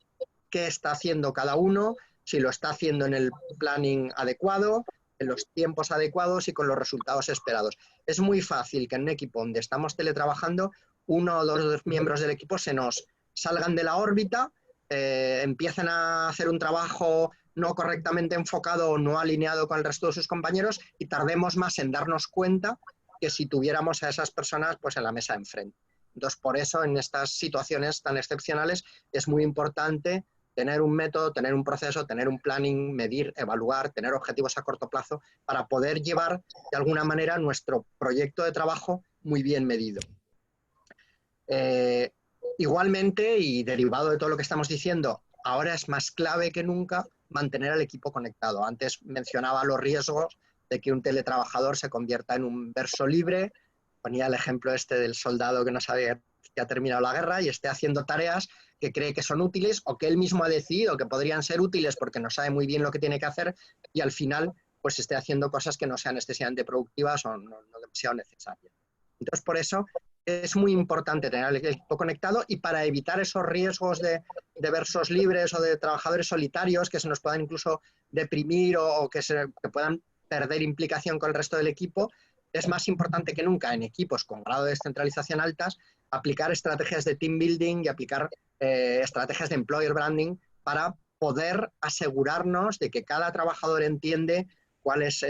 qué está haciendo cada uno, si lo está haciendo en el planning adecuado, en los tiempos adecuados y con los resultados esperados. Es muy fácil que en un equipo donde estamos teletrabajando, uno o dos miembros del equipo se nos salgan de la órbita, empiecen a hacer un trabajo no correctamente enfocado o no alineado con el resto de sus compañeros y tardemos más en darnos cuenta que si tuviéramos a esas personas pues en la mesa enfrente. Entonces, por eso en estas situaciones tan excepcionales es muy importante tener un método, tener un proceso, tener un planning, medir, evaluar, tener objetivos a corto plazo para poder llevar de alguna manera nuestro proyecto de trabajo muy bien medido. Igualmente, y derivado de todo lo que estamos diciendo, ahora es más clave que nunca mantener al equipo conectado. Antes mencionaba los riesgos de que un teletrabajador se convierta en un verso libre. Ponía el ejemplo este del soldado que no sabe que ha terminado la guerra y esté haciendo tareas que cree que son útiles o que él mismo ha decidido que podrían ser útiles porque no sabe muy bien lo que tiene que hacer y al final pues esté haciendo cosas que no sean excesivamente productivas o no demasiado necesarias. Entonces, por eso es muy importante tener el equipo conectado y para evitar esos riesgos de versos libres o de trabajadores solitarios que se nos puedan incluso deprimir o que puedan perder implicación con el resto del equipo, es más importante que nunca en equipos con grado de descentralización altas aplicar estrategias de team building y aplicar estrategias de employer branding para poder asegurarnos de que cada trabajador entiende cuál es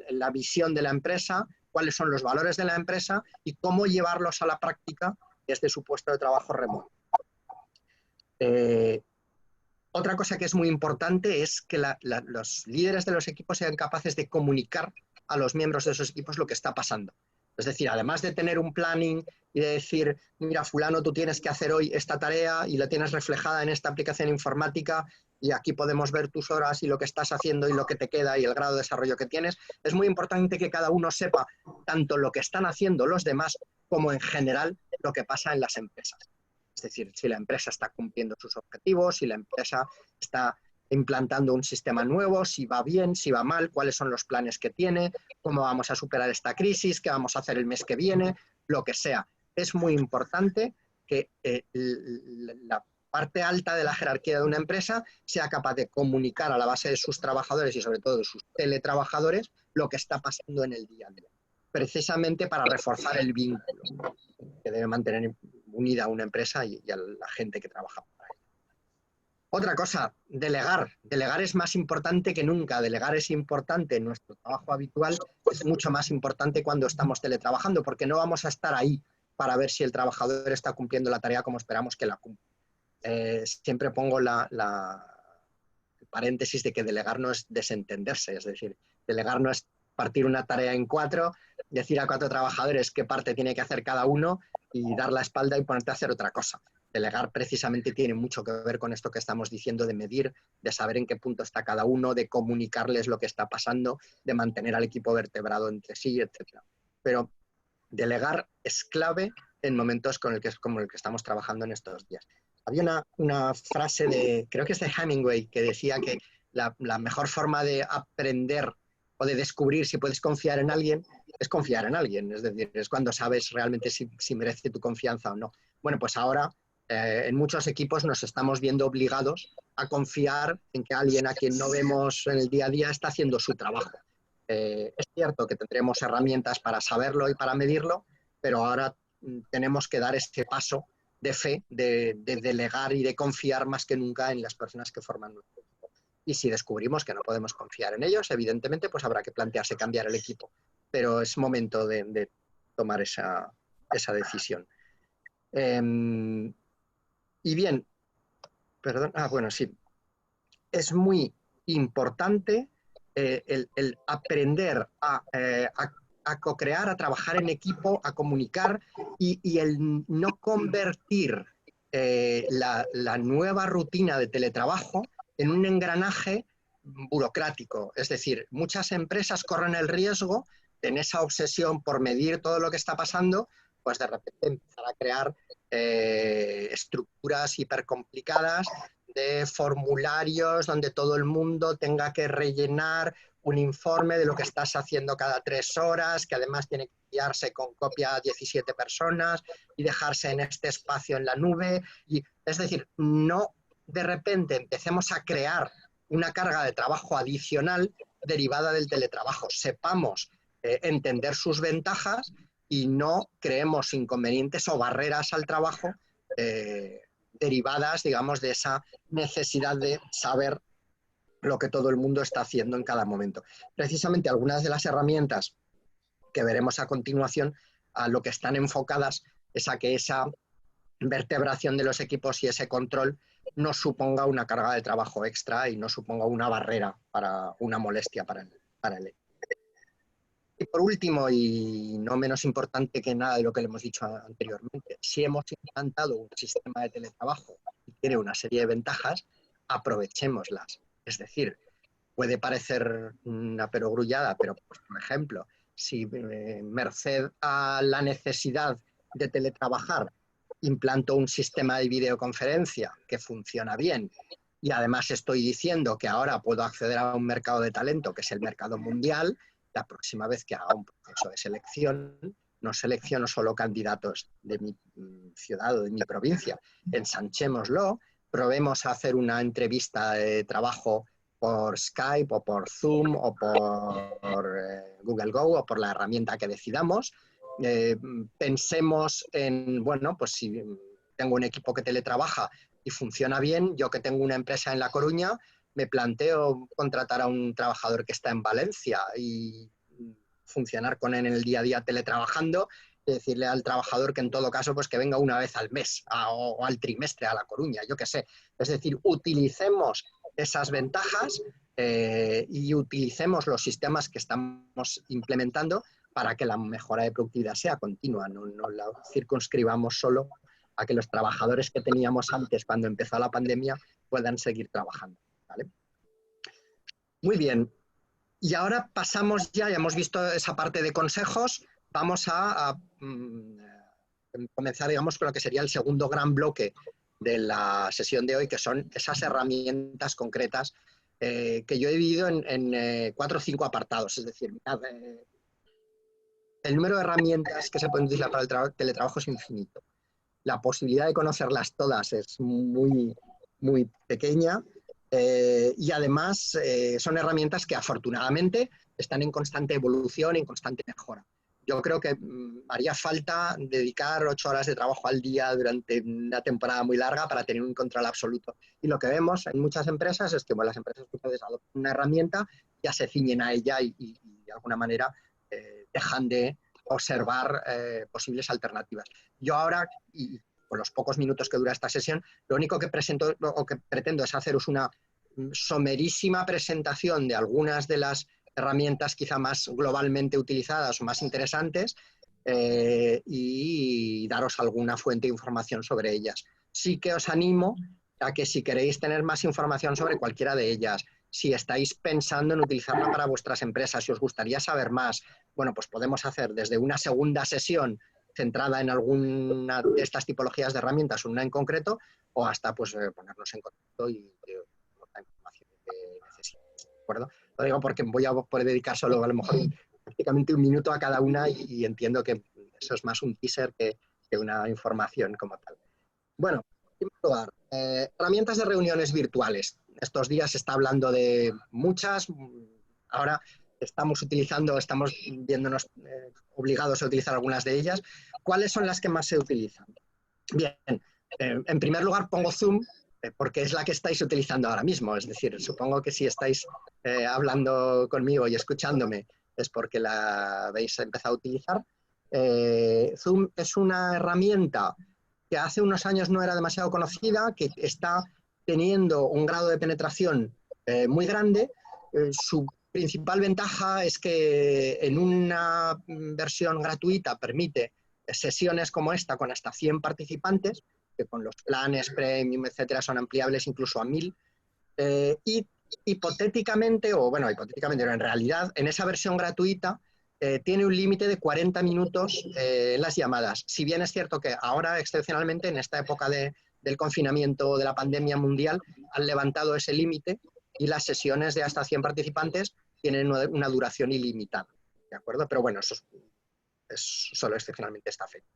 la visión de la empresa, cuáles son los valores de la empresa y cómo llevarlos a la práctica desde su puesto de trabajo remoto. Otra cosa que es muy importante es que los líderes de los equipos sean capaces de comunicar a los miembros de esos equipos lo que está pasando. Es decir, además de tener un planning y de decir, mira, fulano, tú tienes que hacer hoy esta tarea y la tienes reflejada en esta aplicación informática y aquí podemos ver tus horas y lo que estás haciendo y lo que te queda y el grado de desarrollo que tienes, es muy importante que cada uno sepa tanto lo que están haciendo los demás como en general lo que pasa en las empresas. Es decir, si la empresa está cumpliendo sus objetivos, si la empresa está implantando un sistema nuevo, si va bien, si va mal, cuáles son los planes que tiene, cómo vamos a superar esta crisis, qué vamos a hacer el mes que viene, lo que sea. Es muy importante que la parte alta de la jerarquía de una empresa sea capaz de comunicar a la base de sus trabajadores y sobre todo de sus teletrabajadores lo que está pasando en el día a día, precisamente para reforzar el vínculo que debe mantener unida a una empresa y a la gente que trabaja para ella. Otra cosa, delegar. Delegar es más importante que nunca. Delegar es importante en nuestro trabajo habitual, es mucho más importante cuando estamos teletrabajando, porque no vamos a estar ahí para ver si el trabajador está cumpliendo la tarea como esperamos que la cumpla. Siempre pongo el paréntesis de que delegar no es desentenderse, es decir, delegar no es partir una tarea en 4, decir a 4 trabajadores qué parte tiene que hacer cada uno y dar la espalda y ponerte a hacer otra cosa. Delegar precisamente tiene mucho que ver con esto que estamos diciendo de medir, de saber en qué punto está cada uno, de comunicarles lo que está pasando, de mantener al equipo vertebrado entre sí, etc. Pero delegar es clave en momentos como el que estamos trabajando en estos días. Había una frase de, creo que es de Hemingway, que decía que la mejor forma de aprender o de descubrir si puedes confiar en alguien es confiar en alguien. Es decir, es cuando sabes realmente si merece tu confianza o no. Bueno, pues ahora en muchos equipos nos estamos viendo obligados a confiar en que alguien a quien no vemos en el día a día está haciendo su trabajo. Es cierto que tendremos herramientas para saberlo y para medirlo, pero ahora tenemos que dar ese paso de fe, de delegar y de confiar más que nunca en las personas que forman nuestro equipo. Y si descubrimos que no podemos confiar en ellos, evidentemente pues habrá que plantearse cambiar el equipo. Pero es momento de tomar esa decisión. Y bien, perdón, bueno, sí. Es muy importante el aprender a co-crear, a trabajar en equipo, a comunicar y el no convertir la nueva rutina de teletrabajo en un engranaje burocrático. Es decir, muchas empresas corren el riesgo de, en esa obsesión por medir todo lo que está pasando, pues de repente empezar a crear estructuras hipercomplicadas de formularios donde todo el mundo tenga que rellenar un informe de lo que estás haciendo cada 3 horas, que además tiene que enviarse con copia a 17 personas y dejarse en este espacio en la nube. Y, es decir, no de repente empecemos a crear una carga de trabajo adicional derivada del teletrabajo. Sepamos entender sus ventajas y no creemos inconvenientes o barreras al trabajo derivadas, digamos, de esa necesidad de saber lo que todo el mundo está haciendo en cada momento. Precisamente algunas de las herramientas que veremos a continuación a lo que están enfocadas es a que esa vertebración de los equipos y ese control no suponga una carga de trabajo extra y no suponga una barrera, una molestia para el equipo. Y por último, y no menos importante que nada de lo que le hemos dicho anteriormente, si hemos implantado un sistema de teletrabajo y tiene una serie de ventajas, aprovechémoslas. Es decir, puede parecer una perogrullada, pero por ejemplo, si merced a la necesidad de teletrabajar implanto un sistema de videoconferencia que funciona bien y además estoy diciendo que ahora puedo acceder a un mercado de talento que es el mercado mundial, la próxima vez que haga un proceso de selección, no selecciono solo candidatos de mi ciudad o de mi provincia, ensanchémoslo, probemos a hacer una entrevista de trabajo por Skype o por Zoom o por Google Go o por la herramienta que decidamos. Pensemos en, bueno, pues si tengo un equipo que teletrabaja y funciona bien, yo que tengo una empresa en La Coruña, me planteo contratar a un trabajador que está en Valencia y funcionar con él en el día a día teletrabajando y decirle al trabajador que en todo caso pues que venga una vez al mes o al trimestre a La Coruña, yo qué sé. Es decir, utilicemos esas ventajas y utilicemos los sistemas que estamos implementando para que la mejora de productividad sea continua, no la circunscribamos solo a que los trabajadores que teníamos antes cuando empezó la pandemia puedan seguir trabajando, ¿vale? Muy bien. Y ahora pasamos ya hemos visto esa parte de consejos, vamos a comenzar, digamos, con lo que sería el segundo gran bloque de la sesión de hoy, que son esas herramientas concretas que yo he dividido en 4 o 5 apartados. Es decir, mirad, el número de herramientas que se pueden utilizar para el teletrabajo es infinito. La posibilidad de conocerlas todas es muy, muy pequeña. Y además son herramientas que afortunadamente están en constante evolución, en constante mejora. Yo creo que haría falta dedicar 8 horas de trabajo al día durante una temporada muy larga para tener un control absoluto. Y lo que vemos en muchas empresas es que bueno, las empresas que adoptan una herramienta ya se ciñen a ella y de alguna manera dejan de observar posibles alternativas. Yo ahora, y con los pocos minutos que dura esta sesión, lo único que presento o que pretendo es haceros una somerísima presentación de algunas de las herramientas quizá más globalmente utilizadas o más interesantes y daros alguna fuente de información sobre ellas. Sí que os animo a que si queréis tener más información sobre cualquiera de ellas, si estáis pensando en utilizarla para vuestras empresas, si os gustaría saber más, bueno, pues podemos hacer desde una segunda sesión centrada en alguna de estas tipologías de herramientas, una en concreto, o hasta pues ponernos en contacto y la información que necesitéis, ¿de acuerdo? Lo digo porque voy a poder dedicar solo a lo mejor prácticamente un minuto a cada una y entiendo que eso es más un teaser que una información como tal. Bueno, en primer lugar, herramientas de reuniones virtuales. Estos días se está hablando de muchas, ahora estamos viéndonos obligados a utilizar algunas de ellas. ¿Cuáles son las que más se utilizan? Bien, en primer lugar pongo Zoom, porque es la que estáis utilizando ahora mismo. Es decir, supongo que si estáis hablando conmigo y escuchándome es porque la habéis empezado a utilizar. Zoom es una herramienta que hace unos años no era demasiado conocida, que está teniendo un grado de penetración muy grande. Su principal ventaja es que en una versión gratuita permite sesiones como esta con hasta 100 participantes, que con los planes premium, etcétera, son ampliables incluso a 1000. Y hipotéticamente, pero en realidad, en esa versión gratuita tiene un límite de 40 minutos en las llamadas. Si bien es cierto que ahora, excepcionalmente, en esta época del confinamiento de la pandemia mundial, han levantado ese límite y las sesiones de hasta 100 participantes tienen una duración ilimitada, ¿de acuerdo? Pero bueno, eso es solo excepcionalmente esta fecha.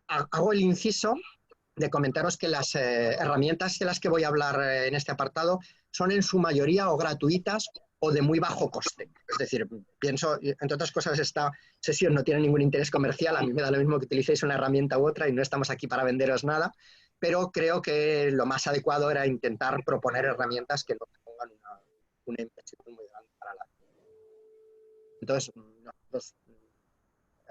Hago el inciso de comentaros que las herramientas de las que voy a hablar en este apartado son en su mayoría o gratuitas o de muy bajo coste. Es decir, pienso, entre otras cosas, esta sesión no tiene ningún interés comercial, a mí me da lo mismo que utilicéis una herramienta u otra y no estamos aquí para venderos nada, pero creo que lo más adecuado era intentar proponer herramientas que no pongan una inversión muy grande para la gente. Entonces, nosotros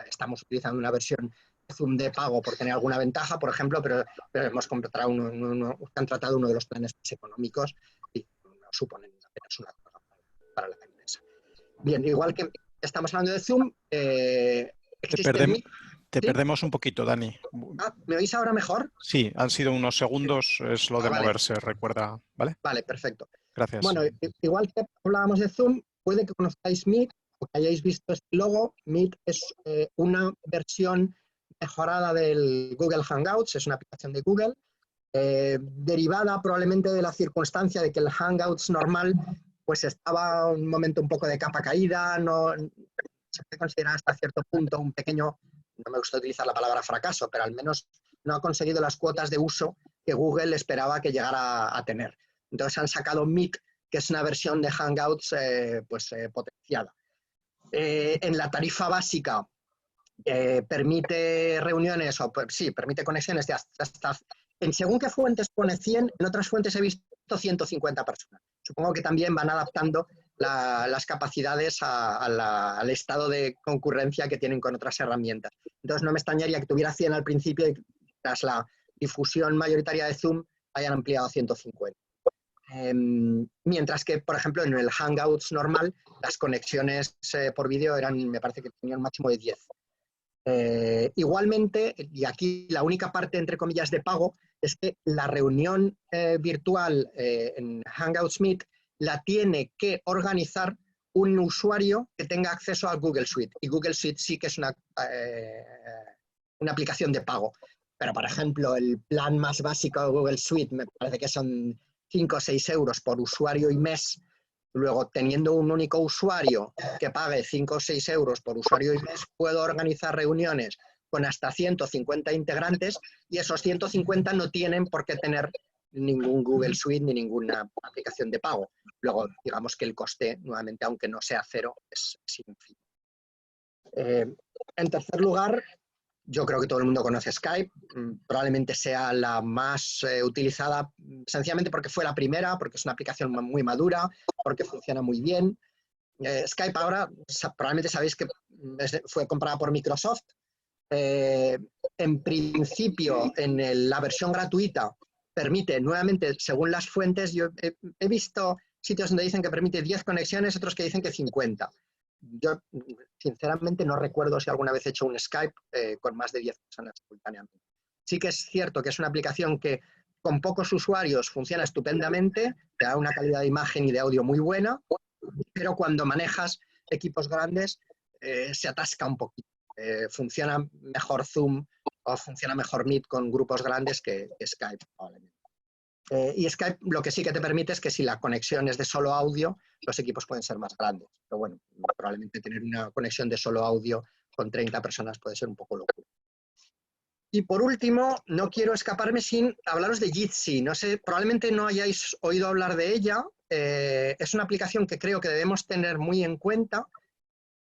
estamos utilizando una versión Zoom de pago por tener alguna ventaja, por ejemplo, pero hemos contratado han tratado uno de los planes más económicos y no suponen apenas una cosa para la empresa. Bien, igual que estamos hablando de Zoom, te perdemos un poquito, Dani. ¿Me oís ahora mejor? Sí, han sido unos segundos, es lo de vale. moverse, recuerda, ¿vale? Vale, perfecto. Gracias. Bueno, igual que hablábamos de Zoom, puede que conozcáis Meet o que hayáis visto este logo. Meet es una versión mejorada del Google Hangouts, es una aplicación de Google, derivada probablemente de la circunstancia de que el Hangouts normal pues estaba un momento un poco de capa caída, no se puede considerar hasta cierto punto un pequeño, no me gusta utilizar la palabra fracaso, pero al menos no ha conseguido las cuotas de uso que Google esperaba que llegara a tener. Entonces han sacado Meet, que es una versión de Hangouts potenciada. En la tarifa básica permite reuniones, permite conexiones de hasta en según qué fuentes pone 100, en otras fuentes he visto 150 personas. Supongo que también van adaptando las capacidades al estado de concurrencia que tienen con otras herramientas. Entonces no me extrañaría que tuviera 100 al principio y tras la difusión mayoritaria de Zoom hayan ampliado a 150. Mientras que, por ejemplo, en el Hangouts normal, las conexiones por vídeo eran, me parece que tenían un máximo de 10. Igualmente, y aquí la única parte, entre comillas, de pago, es que la reunión virtual en Hangouts Meet la tiene que organizar un usuario que tenga acceso a Google Suite. Y Google Suite sí que es una aplicación de pago. Pero, por ejemplo, el plan más básico de Google Suite me parece que son 5 o 6 euros por usuario y mes. Luego, teniendo un único usuario que pague 5 o 6 euros por usuario y mes, puedo organizar reuniones con hasta 150 integrantes y esos 150 no tienen por qué tener ningún Google Suite ni ninguna aplicación de pago. Luego, digamos que el coste, nuevamente, aunque no sea cero, es infinito. En tercer lugar, yo creo que todo el mundo conoce Skype, probablemente sea la más utilizada sencillamente porque fue la primera, porque es una aplicación muy madura, porque funciona muy bien. Skype ahora, probablemente sabéis que fue comprada por Microsoft. En principio, en la versión gratuita, permite, nuevamente, según las fuentes, yo he visto sitios donde dicen que permite 10 conexiones, otros que dicen que 50. Yo, sinceramente, no recuerdo si alguna vez he hecho un Skype con más de 10 personas simultáneamente. Sí que es cierto que es una aplicación que con pocos usuarios funciona estupendamente, te da una calidad de imagen y de audio muy buena, pero cuando manejas equipos grandes se atasca un poquito. Funciona mejor Zoom o funciona mejor Meet con grupos grandes que Skype, probablemente. Y Skype lo que sí que te permite es que si la conexión es de solo audio, los equipos pueden ser más grandes. Pero bueno, probablemente tener una conexión de solo audio con 30 personas puede ser un poco locura. Y por último, no quiero escaparme sin hablaros de Jitsi. No sé, probablemente no hayáis oído hablar de ella. Es una aplicación que creo que debemos tener muy en cuenta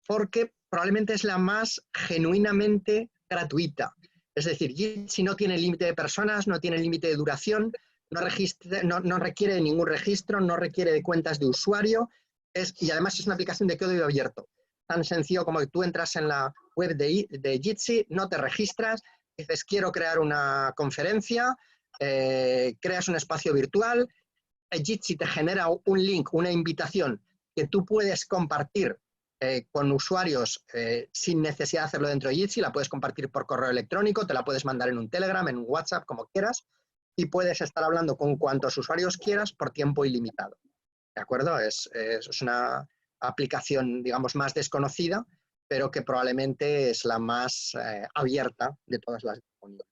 porque probablemente es la más genuinamente gratuita. Es decir, Jitsi no tiene límite de personas, no tiene límite de duración, no requiere de ningún registro, no requiere de cuentas de usuario y además es una aplicación de código abierto. Tan sencillo como que tú entras en la web de Jitsi, no te registras, dices quiero crear una conferencia, creas un espacio virtual, Jitsi te genera un link, una invitación que tú puedes compartir con usuarios sin necesidad de hacerlo dentro de Jitsi, la puedes compartir por correo electrónico, te la puedes mandar en un Telegram, en un WhatsApp, como quieras, y puedes estar hablando con cuantos usuarios quieras por tiempo ilimitado. ¿De acuerdo? Es una aplicación, digamos, más desconocida, pero que probablemente es la más abierta de todas las disponibles.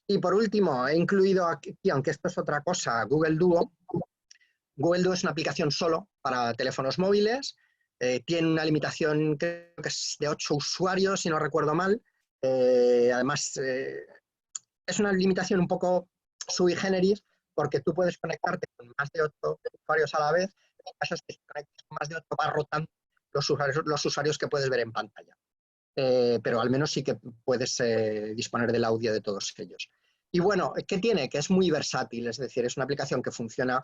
Y por último, he incluido aquí, aunque esto es otra cosa, Google Duo. Google Duo es una aplicación solo para teléfonos móviles. Tiene una limitación, creo que es de 8 usuarios, si no recuerdo mal. Además, es una limitación un poco sui generis, porque tú puedes conectarte con más de 8 usuarios a la vez. Lo que pasa es que si conectas con más de 8 va rotando los usuarios que puedes ver en pantalla. Pero al menos sí que puedes disponer del audio de todos ellos. Y bueno, ¿qué tiene? Que es muy versátil, es decir, es una aplicación que funciona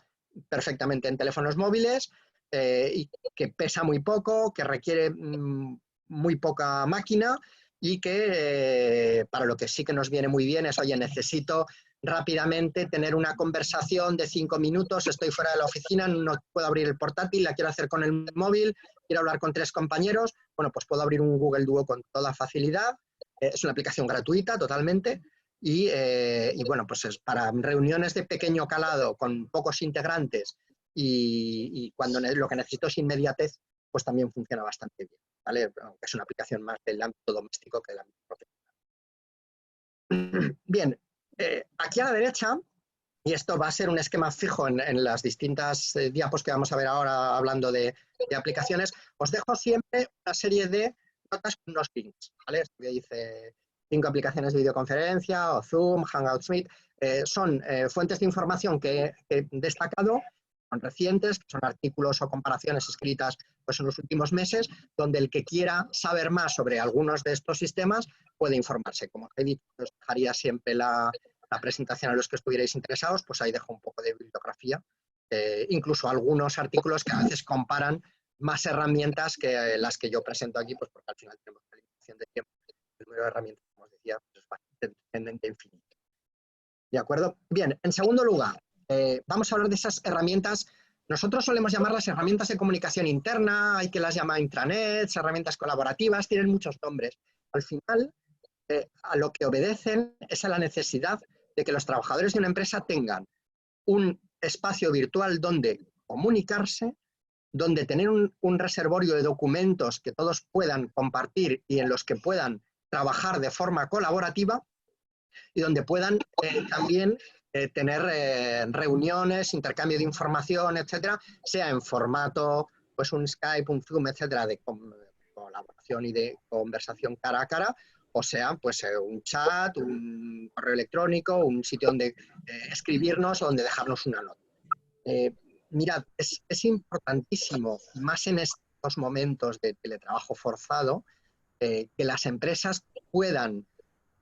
perfectamente en teléfonos móviles y que pesa muy poco, que requiere muy poca máquina y que para lo que sí que nos viene muy bien es, oye, necesito rápidamente tener una conversación de 5 minutos, estoy fuera de la oficina, no puedo abrir el portátil, la quiero hacer con el móvil, quiero hablar con 3 compañeros, bueno, pues puedo abrir un Google Duo con toda facilidad, es una aplicación gratuita totalmente y bueno, pues es para reuniones de pequeño calado con pocos integrantes y cuando lo que necesito es inmediatez, pues también funciona bastante bien, ¿vale? Aunque es una aplicación más del ámbito doméstico que del ámbito profesional. Bien, aquí a la derecha, y esto va a ser un esquema fijo en las distintas diapos que vamos a ver ahora hablando de aplicaciones, os dejo siempre una serie de notas con unos links, ¿vale? Esto que dice 5 aplicaciones de videoconferencia o Zoom, Hangouts Meet, son fuentes de información que he destacado, son recientes, que son artículos o comparaciones escritas pues, en los últimos meses, donde el que quiera saber más sobre algunos de estos sistemas puede informarse. Como he dicho, os dejaría siempre la presentación a los que estuvierais interesados, pues ahí dejo un poco de bibliografía incluso algunos artículos que a veces comparan más herramientas que las que yo presento aquí, pues porque al final tenemos una limitación de tiempo. El número de herramientas, como os decía, pues es bastante tendente a infinito. ¿De acuerdo? Bien, en segundo lugar, vamos a hablar de esas herramientas. Nosotros solemos llamarlas herramientas de comunicación interna, hay que las llama intranets, herramientas colaborativas, tienen muchos nombres. Al final, a lo que obedecen es a la necesidad de que los trabajadores de una empresa tengan un espacio virtual donde comunicarse, donde tener un reservorio de documentos que todos puedan compartir y en los que puedan trabajar de forma colaborativa y donde puedan también tener reuniones, intercambio de información, etcétera, sea en formato, pues un Skype, un Zoom, etcétera, de colaboración y de conversación cara a cara, o sea, pues un chat, un correo electrónico, un sitio donde escribirnos o donde dejarnos una nota. Mirad, es importantísimo, más en estos momentos de teletrabajo forzado, que las empresas puedan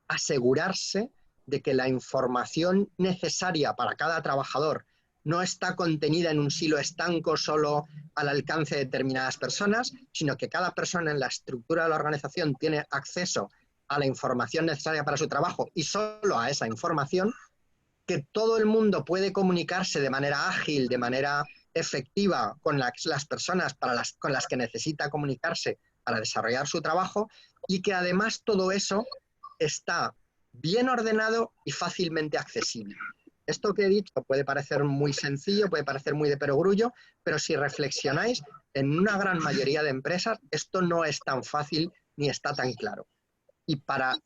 asegurarse de que la información necesaria para cada trabajador no está contenida en un silo estanco solo al alcance de determinadas personas, sino que cada persona en la estructura de la organización tiene acceso a la información necesaria para su trabajo y solo a esa información, que todo el mundo puede comunicarse de manera ágil, de manera efectiva con las personas con las que necesita comunicarse para desarrollar su trabajo, y que además todo eso está bien ordenado y fácilmente accesible. Esto que he dicho puede parecer muy sencillo, puede parecer muy de perogrullo, pero si reflexionáis, en una gran mayoría de empresas esto no es tan fácil ni está tan claro. Y para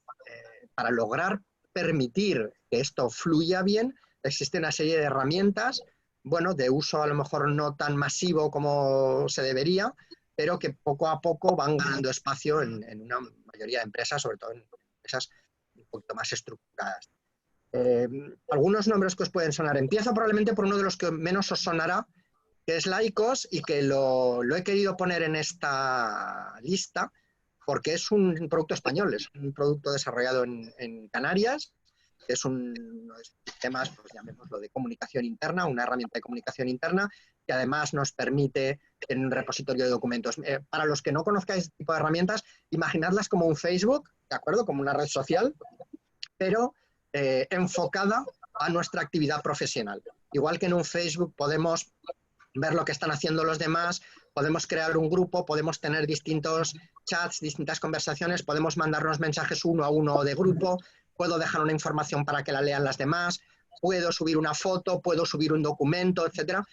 lograr permitir que esto fluya bien, existe una serie de herramientas, bueno, de uso a lo mejor no tan masivo como se debería, pero que poco a poco van ganando espacio en una mayoría de empresas, sobre todo en empresas un poquito más estructuradas. Algunos nombres que os pueden sonar. Empiezo probablemente por uno de los que menos os sonará, que es Lycos, y que lo he querido poner en esta lista porque es un producto español, es un producto desarrollado en Canarias, que es uno de estos sistemas, pues llamémoslo de comunicación interna, una herramienta de comunicación interna, que además nos permite en un repositorio de documentos. Para los que no conozcáis este tipo de herramientas, imaginadlas como un Facebook, ¿de acuerdo? Como una red social, pero enfocada a nuestra actividad profesional. Igual que en un Facebook podemos ver lo que están haciendo los demás, podemos crear un grupo, podemos tener distintos chats, distintas conversaciones, podemos mandarnos mensajes uno a uno de grupo, puedo dejar una información para que la lean las demás, puedo subir una foto, puedo subir un documento, etcétera.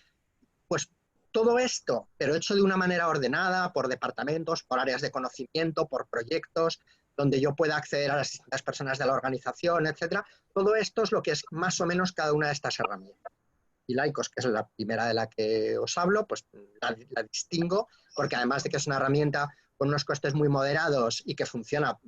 Pues todo esto, pero hecho de una manera ordenada, por departamentos, por áreas de conocimiento, por proyectos, donde yo pueda acceder a las distintas personas de la organización, etcétera. Todo esto es lo que es más o menos cada una de estas herramientas. Y Lycos, que es la primera de la que os hablo, pues la distingo, porque además de que es una herramienta con unos costes muy moderados y que funciona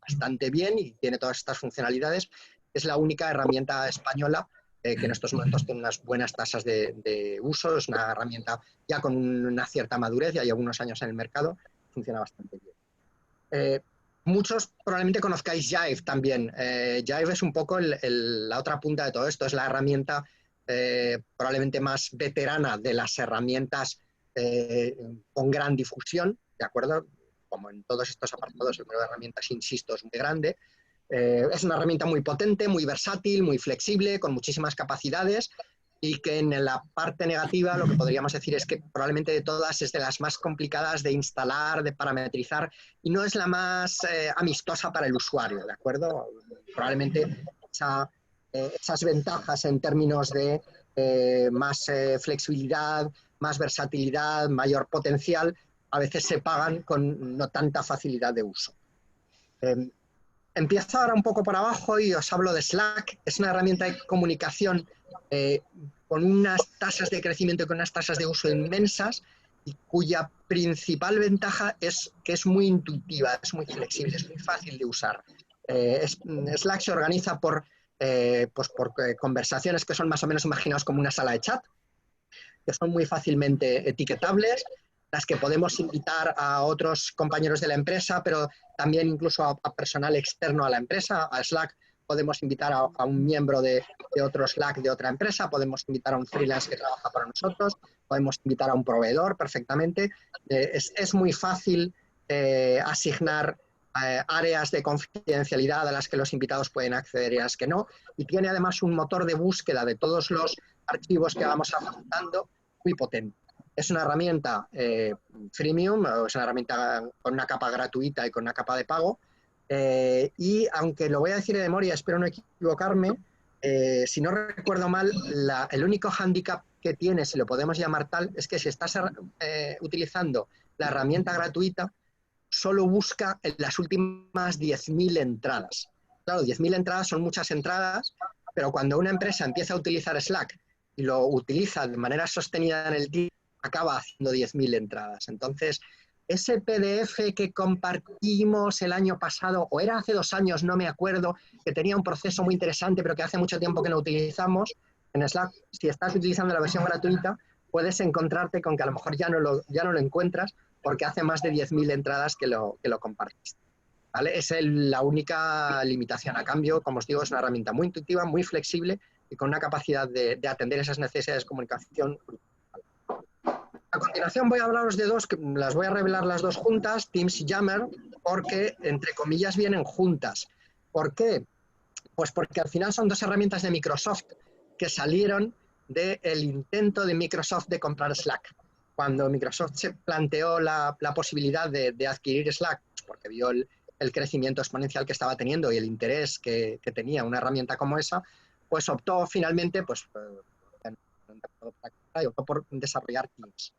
bastante bien y tiene todas estas funcionalidades, es la única herramienta española que en estos momentos tiene unas buenas tasas de uso. Es una herramienta ya con una cierta madurez, ya lleva unos años en el mercado, funciona bastante bien. Muchos probablemente conozcáis Jive también. Jive es un poco la otra punta de todo esto, es la herramienta probablemente más veterana de las herramientas con gran difusión, ¿de acuerdo? Como en todos estos apartados, el número de herramientas, insisto, es muy grande. Es una herramienta muy potente, muy versátil, muy flexible, con muchísimas capacidades, y que en la parte negativa lo que podríamos decir es que probablemente de todas es de las más complicadas de instalar, de parametrizar, y no es la más amistosa para el usuario, ¿de acuerdo? Probablemente esas ventajas en términos de más flexibilidad, más versatilidad, mayor potencial, a veces se pagan con no tanta facilidad de uso. Empiezo ahora un poco por abajo y os hablo de Slack. Es una herramienta de comunicación con unas tasas de crecimiento y con unas tasas de uso inmensas, y cuya principal ventaja es que es muy intuitiva, es muy flexible, es muy fácil de usar. Slack se organiza por conversaciones que son más o menos imaginados como una sala de chat, que son muy fácilmente etiquetables, las que podemos invitar a otros compañeros de la empresa, pero también incluso a personal externo a la empresa. A Slack podemos invitar a un miembro de otro Slack de otra empresa, podemos invitar a un freelance que trabaja para nosotros, podemos invitar a un proveedor perfectamente. Es muy fácil asignar áreas de confidencialidad a las que los invitados pueden acceder y a las que no. Y tiene además un motor de búsqueda de todos los archivos que vamos apuntando muy potente. Es una herramienta freemium, es una herramienta con una capa gratuita y con una capa de pago. Y aunque lo voy a decir de memoria, espero no equivocarme, si no recuerdo mal, el único hándicap que tiene, si lo podemos llamar tal, es que si estás utilizando la herramienta gratuita, solo busca en las últimas 10.000 entradas. Claro, 10.000 entradas son muchas entradas, pero cuando una empresa empieza a utilizar Slack y lo utiliza de manera sostenida en el tiempo, acaba haciendo 10.000 entradas. Entonces, ese PDF que compartimos el año pasado, o era hace 2 años, no me acuerdo, que tenía un proceso muy interesante, pero que hace mucho tiempo que no utilizamos, en Slack, si estás utilizando la versión gratuita, puedes encontrarte con que a lo mejor ya no lo encuentras porque hace más de 10.000 entradas que lo compartiste. ¿Vale? Esa es la única limitación. A cambio, como os digo, es una herramienta muy intuitiva, muy flexible y con una capacidad de atender esas necesidades de comunicación. A continuación voy a hablaros de dos, que las voy a revelar las dos juntas, Teams y Yammer, porque entre comillas vienen juntas. ¿Por qué? Pues porque al final son dos herramientas de Microsoft que salieron del intento de Microsoft de comprar Slack. Cuando Microsoft se planteó la posibilidad de adquirir Slack, pues porque vio el crecimiento exponencial que estaba teniendo y el interés que tenía una herramienta como esa, pues optó finalmente por desarrollar Teams.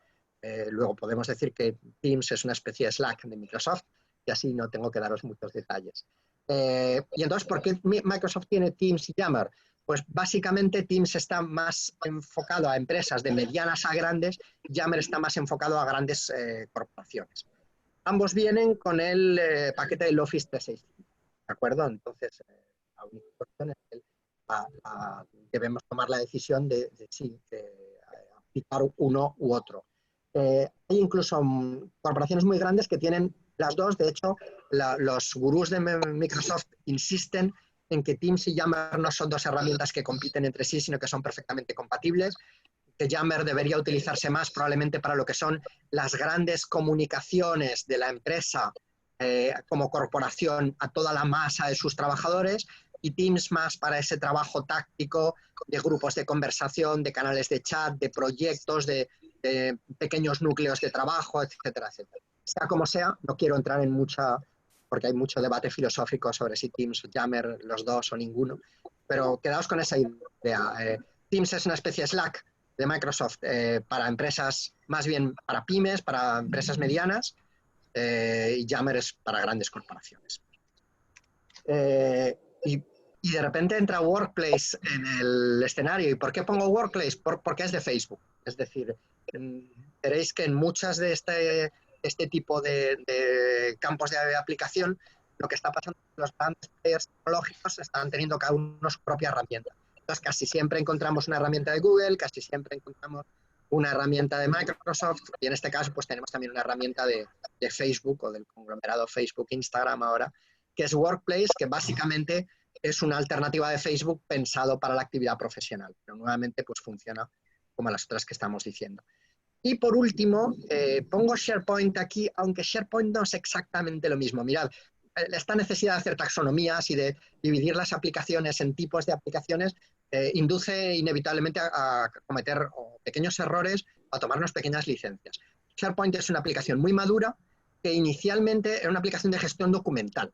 Luego podemos decir que Teams es una especie de Slack de Microsoft y así no tengo que daros muchos detalles. Y entonces, ¿por qué Microsoft tiene Teams y Yammer? Pues básicamente Teams está más enfocado a empresas de medianas a grandes, Yammer está más enfocado a grandes corporaciones. Ambos vienen con el paquete del Office 365, ¿de acuerdo? Entonces, la única cuestión es que debemos tomar la decisión de aplicar uno u otro. Hay incluso corporaciones muy grandes que tienen las dos. De hecho, los gurús de Microsoft insisten en que Teams y Yammer no son dos herramientas que compiten entre sí, sino que son perfectamente compatibles, que Yammer debería utilizarse más probablemente para lo que son las grandes comunicaciones de la empresa como corporación a toda la masa de sus trabajadores, y Teams más para ese trabajo táctico de grupos de conversación, de canales de chat, de proyectos, de pequeños núcleos de trabajo, etcétera, etcétera. Sea como sea, no quiero entrar en porque hay mucho debate filosófico sobre si Teams, Yammer, los dos o ninguno, pero quedaos con esa idea. Teams es una especie de Slack de Microsoft para empresas, más bien para pymes, para empresas medianas, y Yammer es para grandes corporaciones. Y de repente entra Workplace en el escenario. ¿Y por qué pongo Workplace? Porque es de Facebook. Es decir, veréis que en muchas de este tipo de campos de aplicación, lo que está pasando es que los grandes players tecnológicos están teniendo cada uno su propia herramienta. Entonces, casi siempre encontramos una herramienta de Google, casi siempre encontramos una herramienta de Microsoft, y en este caso pues tenemos también una herramienta de Facebook o del conglomerado Facebook, Instagram ahora, que es Workplace, que básicamente es una alternativa de Facebook pensado para la actividad profesional, pero nuevamente pues funciona como las otras que estamos diciendo. Y por último, pongo SharePoint aquí, aunque SharePoint no es exactamente lo mismo. Mirad, esta necesidad de hacer taxonomías y de dividir las aplicaciones en tipos de aplicaciones induce inevitablemente a cometer pequeños errores, a tomarnos pequeñas licencias. SharePoint es una aplicación muy madura que inicialmente era una aplicación de gestión documental.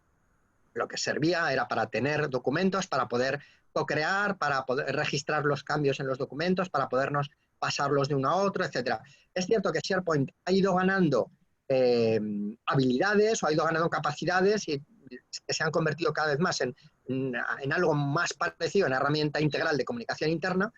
Lo que servía era para tener documentos, para poder co-crear, para poder registrar los cambios en los documentos, para podernos pasarlos de uno a otro, etc. Es cierto que SharePoint ha ido ganando habilidades o ha ido ganando capacidades y que se han convertido cada vez más en algo más parecido a una herramienta integral de comunicación interna,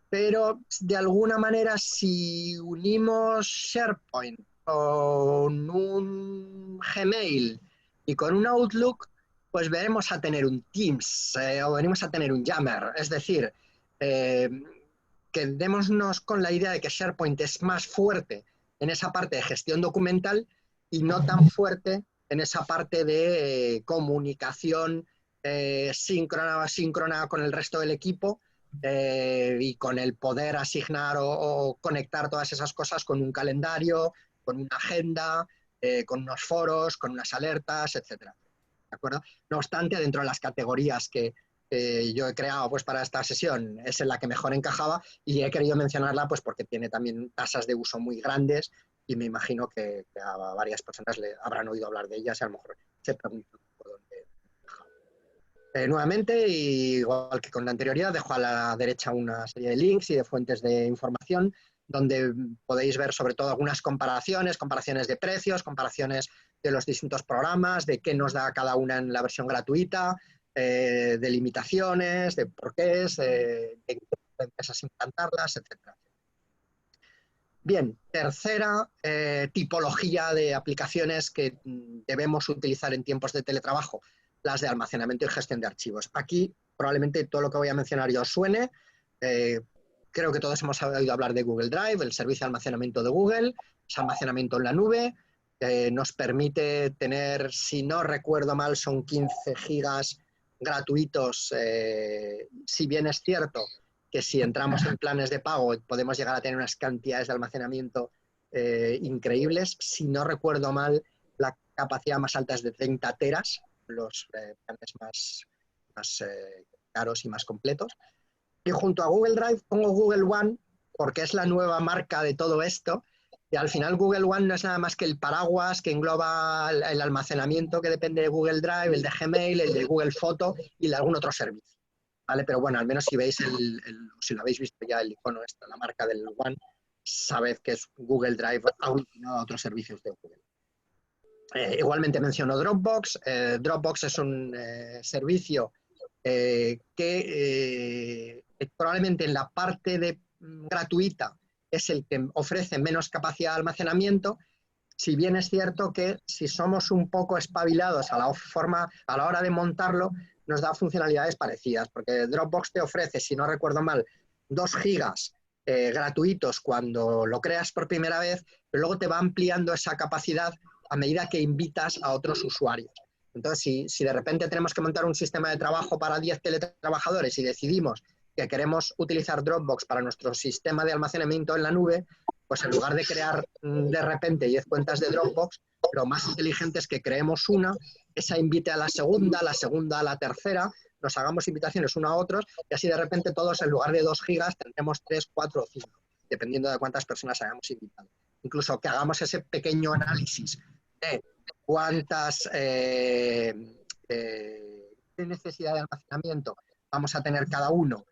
pero de alguna manera si unimos SharePoint con un Gmail y con un Outlook, pues veremos a tener un Teams o venimos a tener un Yammer. Es decir, quedémonos con la idea de que SharePoint es más fuerte en esa parte de gestión documental y no tan fuerte en esa parte de comunicación síncrona con el resto del equipo y con el poder asignar o conectar todas esas cosas con un calendario, con una agenda, con unos foros, con unas alertas, etcétera. ¿De acuerdo? No obstante, dentro de las categorías que yo he creado pues, para esta sesión, es en la que mejor encajaba y he querido mencionarla pues, porque tiene también tasas de uso muy grandes y me imagino que a varias personas le habrán oído hablar de ellas y a lo mejor se preguntan por dónde encajaba. Nuevamente, igual que con la anterioridad, dejo a la derecha una serie de links y de fuentes de información donde podéis ver sobre todo algunas comparaciones de precios, comparaciones de los distintos programas, de qué nos da cada una en la versión gratuita, de limitaciones, de porqués, de qué empresas implantarlas, etc. Bien, tercera tipología de aplicaciones que debemos utilizar en tiempos de teletrabajo, las de almacenamiento y gestión de archivos. Aquí probablemente todo lo que voy a mencionar yo os suene. Creo que todos hemos oído hablar de Google Drive, el servicio de almacenamiento de Google, es almacenamiento en la nube, nos permite tener, si no recuerdo mal, son 15 gigas gratuitos, si bien es cierto que si entramos en planes de pago podemos llegar a tener unas cantidades de almacenamiento increíbles. Si no recuerdo mal, la capacidad más alta es de 30 teras, los planes más caros y más completos. Y junto a Google Drive pongo Google One porque es la nueva marca de todo esto. Y al final Google One no es nada más que el paraguas que engloba el almacenamiento que depende de Google Drive, el de Gmail, el de Google Photo y de algún otro servicio. ¿Vale? Pero bueno, al menos si veis si lo habéis visto ya el icono, la marca del One, sabed que es Google Drive aglutinado a otros servicios de Google. Igualmente menciono Dropbox. Dropbox es un servicio que probablemente en la parte gratuita es el que ofrece menos capacidad de almacenamiento, si bien es cierto que si somos un poco espabilados a la hora de montarlo, nos da funcionalidades parecidas, porque Dropbox te ofrece, si no recuerdo mal, 2 gigas gratuitos cuando lo creas por primera vez, pero luego te va ampliando esa capacidad a medida que invitas a otros usuarios. Entonces, si de repente tenemos que montar un sistema de trabajo para 10 teletrabajadores y decidimos que queremos utilizar Dropbox para nuestro sistema de almacenamiento en la nube, pues en lugar de crear de repente 10 cuentas de Dropbox, lo más inteligente es que creemos una, esa invite a la segunda a la tercera, nos hagamos invitaciones uno a otros y así de repente todos en lugar de 2 gigas tendremos 3, 4 o 5, dependiendo de cuántas personas hayamos invitado. Incluso que hagamos ese pequeño análisis de cuántas necesidad de almacenamiento vamos a tener cada uno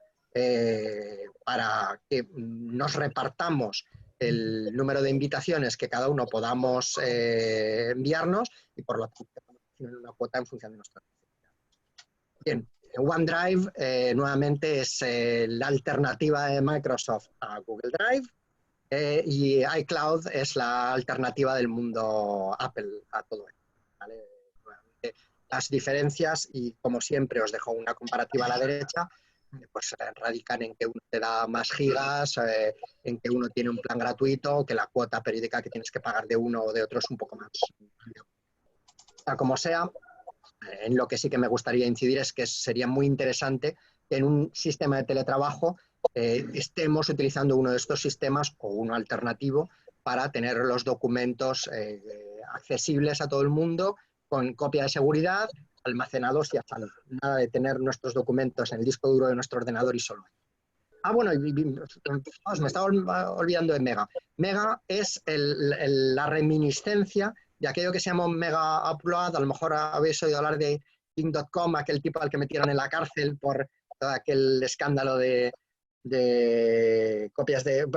para que nos repartamos el número de invitaciones que cada uno podamos enviarnos y por lo tanto una cuota en función de nuestras necesidades. Bien, OneDrive nuevamente es la alternativa de Microsoft a Google Drive y iCloud es la alternativa del mundo Apple a todo esto. ¿Vale? Las diferencias, y como siempre os dejo una comparativa a la derecha, pues radican en que uno te da más gigas, en que uno tiene un plan gratuito, que la cuota periódica que tienes que pagar de uno o de otro es un poco más. Como sea, en lo que sí que me gustaría incidir es que sería muy interesante que en un sistema de teletrabajo estemos utilizando uno de estos sistemas o uno alternativo para tener los documentos accesibles a todo el mundo con copia de seguridad, almacenados y a salvo. Nada de tener nuestros documentos en el disco duro de nuestro ordenador y solo. Bueno, me estaba olvidando de Mega. Mega es la reminiscencia de aquello que se llama Mega Upload. A lo mejor habéis oído hablar de King.com, aquel tipo al que metieron en la cárcel por aquel escándalo de copias de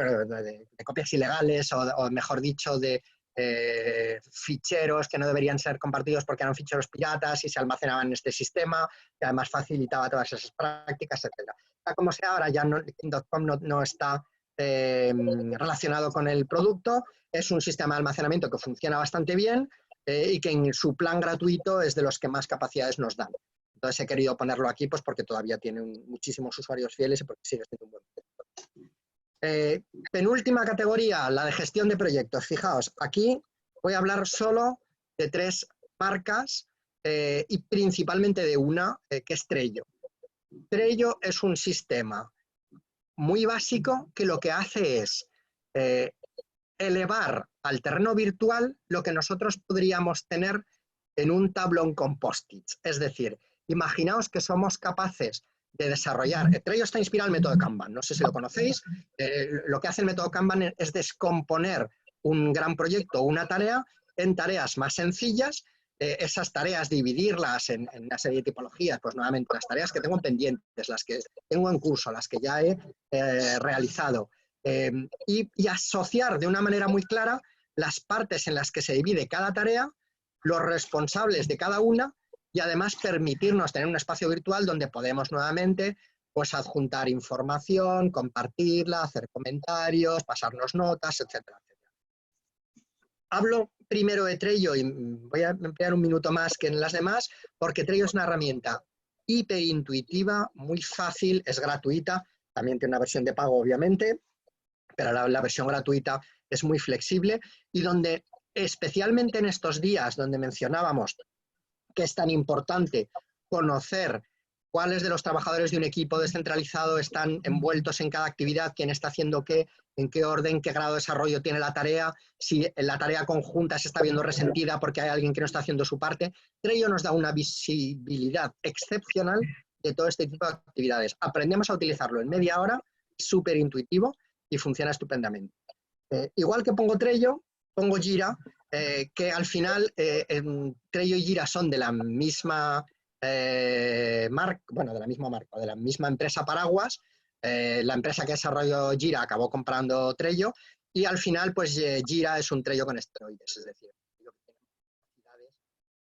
copias ilegales o mejor dicho, de ficheros que no deberían ser compartidos porque eran ficheros piratas y se almacenaban en este sistema, que además facilitaba todas esas prácticas, etc. Como sea, ahora ya King.com no está relacionado con el producto, es un sistema de almacenamiento que funciona bastante bien y que en su plan gratuito es de los que más capacidades nos dan. Entonces he querido ponerlo aquí pues porque todavía tiene muchísimos usuarios fieles y porque sigue siendo un buen producto. Penúltima categoría, la de gestión de proyectos. Fijaos, aquí voy a hablar solo de 3 marcas y principalmente de una, que es Trello. Trello es un sistema muy básico que lo que hace es elevar al terreno virtual lo que nosotros podríamos tener en un tablón con post-its. Es decir, imaginaos que somos capaces de desarrollar. Trello está inspirado en el método Kanban, no sé si lo conocéis. Lo que hace el método Kanban es descomponer un gran proyecto o una tarea en tareas más sencillas, esas tareas dividirlas en una serie de tipologías, pues nuevamente las tareas que tengo pendientes, las que tengo en curso, las que ya he realizado, y asociar de una manera muy clara las partes en las que se divide cada tarea, los responsables de cada una, y además permitirnos tener un espacio virtual donde podemos nuevamente pues adjuntar información, compartirla, hacer comentarios, pasarnos notas, etcétera, etcétera. Hablo primero de Trello y voy a emplear un minuto más que en las demás, porque Trello es una herramienta hiperintuitiva, muy fácil, es gratuita, también tiene una versión de pago obviamente, pero la versión gratuita es muy flexible y donde, especialmente en estos días donde mencionábamos que es tan importante conocer cuáles de los trabajadores de un equipo descentralizado están envueltos en cada actividad, quién está haciendo qué, en qué orden, qué grado de desarrollo tiene la tarea, si la tarea conjunta se está viendo resentida porque hay alguien que no está haciendo su parte. Trello nos da una visibilidad excepcional de todo este tipo de actividades. Aprendemos a utilizarlo en media hora, súper intuitivo y funciona estupendamente. Igual que pongo Trello, pongo Jira, que al final Trello y Jira son de la misma marca, de la misma empresa paraguas. La empresa que desarrolló Jira acabó comprando Trello y al final pues Jira es un Trello con esteroides, es decir,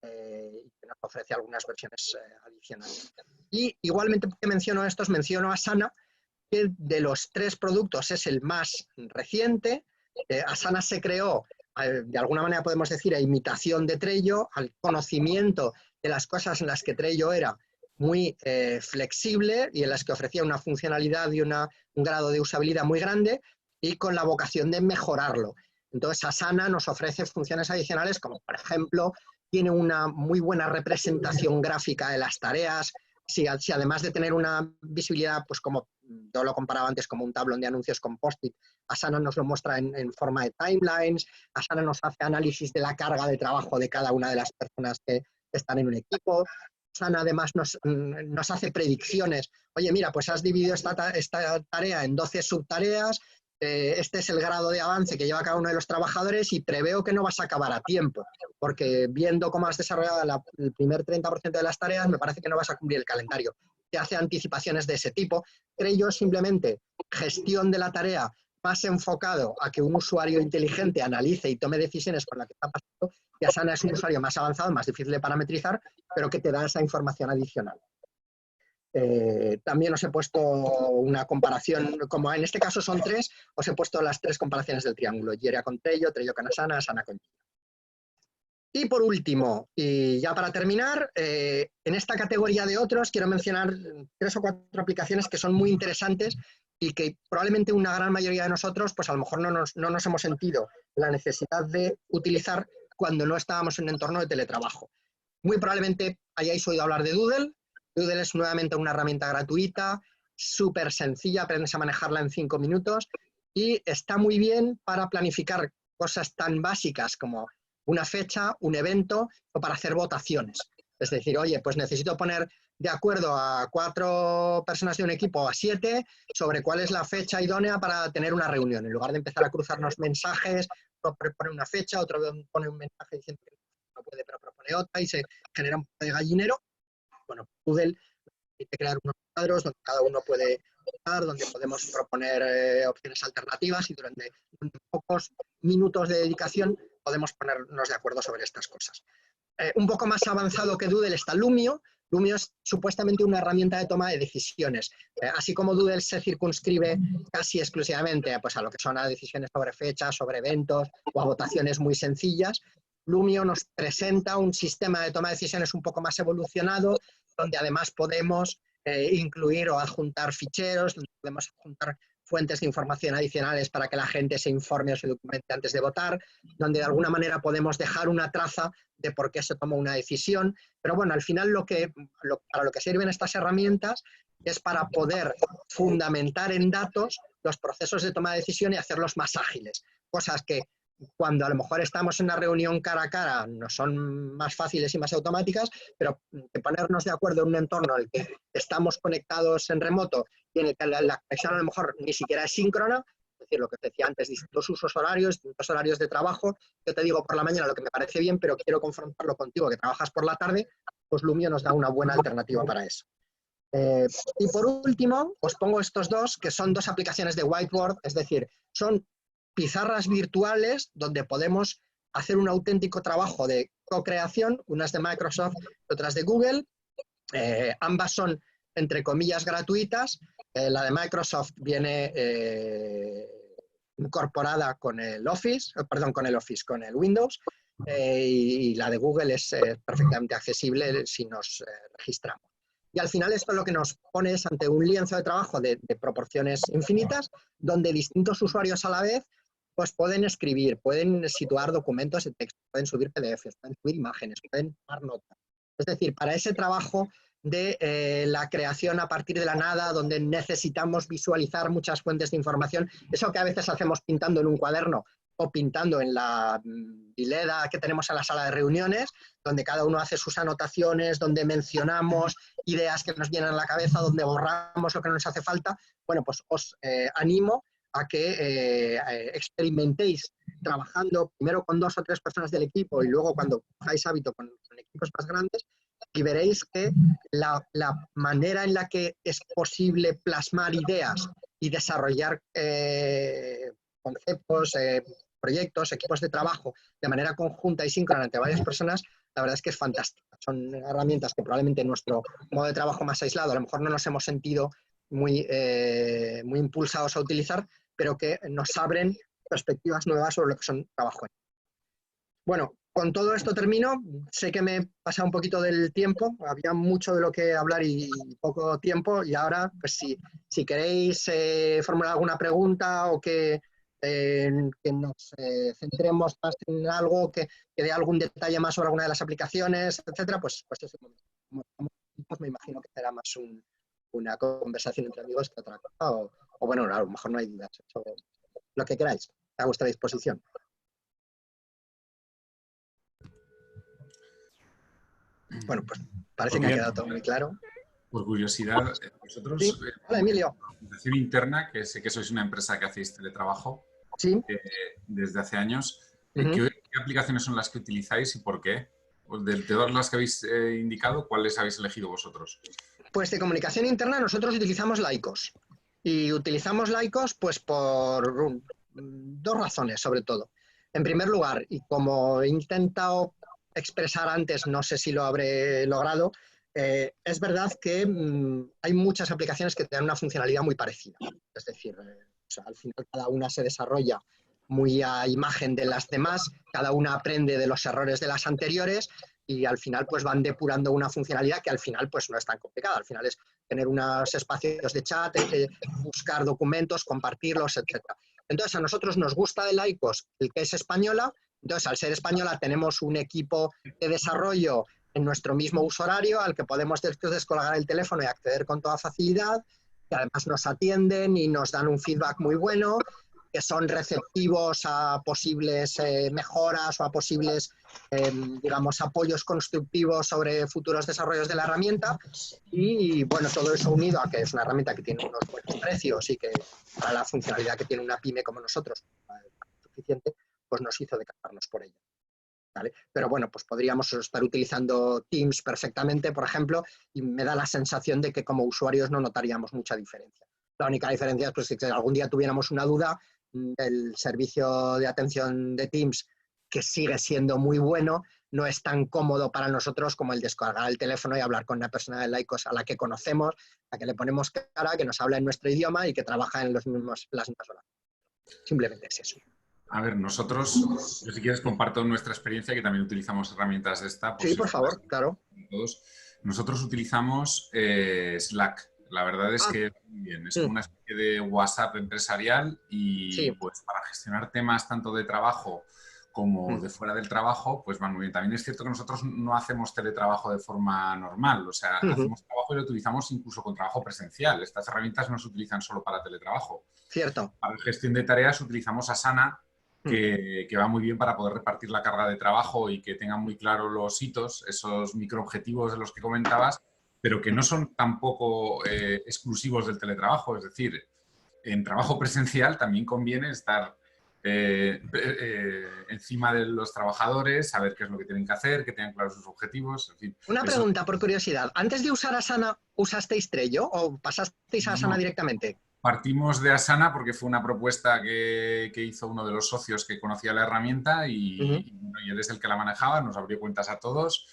que y que nos ofrece algunas versiones adicionales. Y igualmente que menciono estos, menciono Asana, que de los tres productos es el más reciente. Asana se creó, de alguna manera podemos decir, a imitación de Trello, al conocimiento de las cosas en las que Trello era muy flexible y en las que ofrecía una funcionalidad y un grado de usabilidad muy grande y con la vocación de mejorarlo. Entonces Asana nos ofrece funciones adicionales como, por ejemplo, tiene una muy buena representación gráfica de las tareas. Si además de tener una visibilidad, pues como yo lo comparaba antes como un tablón de anuncios con post-it, Asana nos lo muestra en forma de timelines, Asana nos hace análisis de la carga de trabajo de cada una de las personas que están en un equipo, Asana además nos hace predicciones, oye mira, pues has dividido esta tarea en 12 subtareas, este es el grado de avance que lleva cada uno de los trabajadores y preveo que no vas a acabar a tiempo, porque viendo cómo has desarrollado el primer 30% de las tareas, me parece que no vas a cumplir el calendario. Te hace anticipaciones de ese tipo. Trello simplemente gestión de la tarea más enfocado a que un usuario inteligente analice y tome decisiones con la que está pasando, y Asana es un usuario más avanzado, más difícil de parametrizar, pero que te da esa información adicional. También os he puesto una comparación, como en este caso son tres, os he puesto las tres comparaciones del triángulo, Jira con Trello, Trello con Asana, Asana con Jira. Y por último, y ya para terminar, en esta categoría de otros quiero mencionar 3 o 4 aplicaciones que son muy interesantes y que probablemente una gran mayoría de nosotros, pues a lo mejor no nos hemos sentido la necesidad de utilizar cuando no estábamos en un entorno de teletrabajo. Muy probablemente hayáis oído hablar de Doodle. Doodle es nuevamente una herramienta gratuita, súper sencilla, aprendes a manejarla en 5 minutos y está muy bien para planificar cosas tan básicas como una fecha, un evento o para hacer votaciones. Es decir, oye, pues necesito poner de acuerdo a 4 personas de un equipo o a 7 sobre cuál es la fecha idónea para tener una reunión. En lugar de empezar a cruzarnos mensajes, uno pone una fecha, otro pone un mensaje diciendo que no puede, pero propone otra y se genera un poco de gallinero. Bueno, Doodle permite crear unos cuadros donde cada uno puede votar, donde podemos proponer opciones alternativas y durante pocos minutos de dedicación podemos ponernos de acuerdo sobre estas cosas. Un poco más avanzado que Doodle está Lumio. Lumio es supuestamente una herramienta de toma de decisiones. Así como Doodle se circunscribe casi exclusivamente pues, a lo que son a decisiones sobre fechas, sobre eventos o a votaciones muy sencillas, Lumio nos presenta un sistema de toma de decisiones un poco más evolucionado, donde además podemos incluir o adjuntar ficheros, donde podemos adjuntar fuentes de información adicionales para que la gente se informe o se documente antes de votar, donde de alguna manera podemos dejar una traza de por qué se tomó una decisión. Pero bueno, al final para lo que sirven estas herramientas es para poder fundamentar en datos los procesos de toma de decisión y hacerlos más ágiles. Cosas que cuando a lo mejor estamos en una reunión cara a cara no son más fáciles y más automáticas, pero que ponernos de acuerdo en un entorno en el que estamos conectados en remoto y en el que la conexión a lo mejor ni siquiera es síncrona, es decir, lo que te decía antes, distintos usos horarios, distintos horarios de trabajo, yo te digo por la mañana lo que me parece bien, pero quiero confrontarlo contigo que trabajas por la tarde, pues Lumio nos da una buena alternativa para eso. Y por último, os pongo estos dos, que son dos aplicaciones de whiteboard, es decir, son pizarras virtuales donde podemos hacer un auténtico trabajo de co-creación, unas de Microsoft y otras de Google. Ambas son, entre comillas, gratuitas. La de Microsoft viene incorporada con el Office, con el Windows, y la de Google es perfectamente accesible si nos registramos. Y al final esto lo que nos pone es ante un lienzo de trabajo de proporciones infinitas, donde distintos usuarios a la vez pues pueden escribir, pueden situar documentos de texto, pueden subir PDFs, pueden subir imágenes, pueden tomar notas. Es decir, para ese trabajo de la creación a partir de la nada, donde necesitamos visualizar muchas fuentes de información, eso que a veces hacemos pintando en un cuaderno o pintando en la vileda que tenemos en la sala de reuniones, donde cada uno hace sus anotaciones, donde mencionamos ideas que nos vienen a la cabeza, donde borramos lo que nos hace falta. Bueno, pues os animo a que experimentéis trabajando primero con 2 o 3 personas del equipo y luego cuando hagáis hábito con equipos más grandes, y veréis que la manera en la que es posible plasmar ideas y desarrollar conceptos, proyectos, equipos de trabajo de manera conjunta y síncrona entre varias personas, la verdad es que es fantástica. Son herramientas que probablemente en nuestro modo de trabajo más aislado a lo mejor no nos hemos sentido muy impulsados a utilizar, pero que nos abren perspectivas nuevas sobre lo que son trabajo. Bueno, con todo esto termino. Sé que me he pasado un poquito del tiempo, había mucho de lo que hablar y poco tiempo, y ahora, pues si queréis formular alguna pregunta o que nos centremos más en algo, que dé algún detalle más sobre alguna de las aplicaciones, etcétera, pues eso, me imagino que será más una conversación entre amigos que otra cosa, o bueno, a lo mejor no hay dudas, lo que queráis, a vuestra disposición. Bueno, pues parece que ha quedado todo muy claro. Por curiosidad, vosotros, sí. Hola, Emilio. La organización interna, que sé que sois una empresa que hacéis teletrabajo sí. Desde hace años, ¿qué aplicaciones son las que utilizáis y por qué? De todas las que habéis indicado, ¿cuáles habéis elegido vosotros? Pues de comunicación interna nosotros utilizamos Lycos. Y utilizamos Lycos pues por 2 razones, sobre todo. En primer lugar, y como he intentado expresar antes, no sé si lo habré logrado, es verdad que hay muchas aplicaciones que tienen una funcionalidad muy parecida. Es decir, al final cada una se desarrolla muy a imagen de las demás, cada una aprende de los errores de las anteriores y al final pues van depurando una funcionalidad que al final pues no es tan complicada. Al final es tener unos espacios de chat, buscar documentos, compartirlos, etc. Entonces a nosotros nos gusta de Lycos el que es española. Entonces, al ser española, tenemos un equipo de desarrollo en nuestro mismo uso horario al que podemos descolgar el teléfono y acceder con toda facilidad, que además nos atienden y nos dan un feedback muy bueno, que son receptivos a posibles mejoras o a posibles, digamos, apoyos constructivos sobre futuros desarrollos de la herramienta. Y, bueno, todo eso unido a que es una herramienta que tiene unos buenos precios y que para la funcionalidad que tiene una pyme como nosotros es suficiente, pues nos hizo decantarnos por ella. ¿Vale? Pero bueno, pues podríamos estar utilizando Teams perfectamente, por ejemplo, y me da la sensación de que como usuarios no notaríamos mucha diferencia. La única diferencia es pues, que si algún día tuviéramos una duda, el servicio de atención de Teams, que sigue siendo muy bueno, no es tan cómodo para nosotros como el descargar el teléfono y hablar con una persona de Lycos a la que conocemos, a la que le ponemos cara, que nos habla en nuestro idioma y que trabaja en las mismas horas. Simplemente es eso. A ver, nosotros, yo si quieres comparto nuestra experiencia, que también utilizamos herramientas de esta. Sí, por favor, claro. Todos. Nosotros utilizamos Slack, La verdad es que muy bien. Es como una especie de WhatsApp empresarial y pues para gestionar temas tanto de trabajo como de fuera del trabajo, pues van muy bien. También es cierto que nosotros no hacemos teletrabajo de forma normal, o sea, hacemos trabajo y lo utilizamos incluso con trabajo presencial. Estas herramientas no se utilizan solo para teletrabajo. Cierto. Para gestión de tareas utilizamos Asana, que va muy bien para poder repartir la carga de trabajo y que tengan muy claro los hitos, esos microobjetivos de los que comentabas, pero que no son tampoco exclusivos del teletrabajo. Es decir, en trabajo presencial también conviene estar encima de los trabajadores, saber qué es lo que tienen que hacer, que tengan claros sus objetivos, en fin. Una pregunta por curiosidad. ¿Antes de usar Asana, usasteis Trello o pasasteis a Asana directamente? Partimos de Asana porque fue una propuesta que hizo uno de los socios que conocía la herramienta y él es el que la manejaba, nos abrió cuentas a todos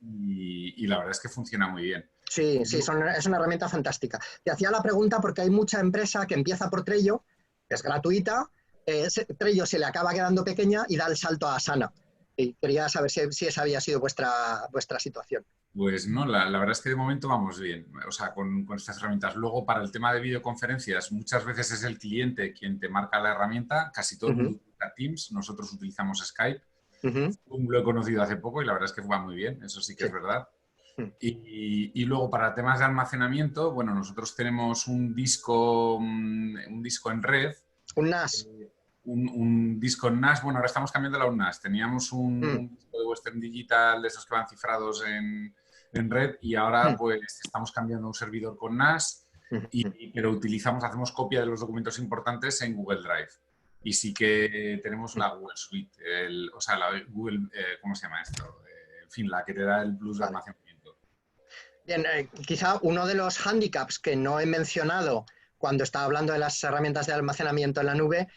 y la verdad es que funciona muy bien. Sí, es una herramienta fantástica. Te hacía la pregunta porque hay mucha empresa que empieza por Trello, que es gratuita, Trello se le acaba quedando pequeña y da el salto a Asana. Y quería saber si esa había sido vuestra situación. Pues no, la verdad es que de momento vamos bien, o sea, con estas herramientas. Luego, para el tema de videoconferencias, muchas veces es el cliente quien te marca la herramienta, casi todo el mundo utiliza Teams, nosotros utilizamos Skype. Lo he conocido hace poco y la verdad es que va muy bien, eso sí que es verdad. Y luego, para temas de almacenamiento, bueno, nosotros tenemos un disco en red. Un NAS. Un disco en NAS, bueno, ahora estamos cambiando a un NAS. Teníamos un disco de Western Digital, de esos que van cifrados en red, y ahora pues estamos cambiando a un servidor con NAS, pero hacemos copia de los documentos importantes en Google Drive. Y sí que tenemos la Google Suite, la Google, ¿cómo se llama esto? En fin, la que te da el plus de almacenamiento. Bien, quizá uno de los hándicaps que no he mencionado cuando estaba hablando de las herramientas de almacenamiento en la nube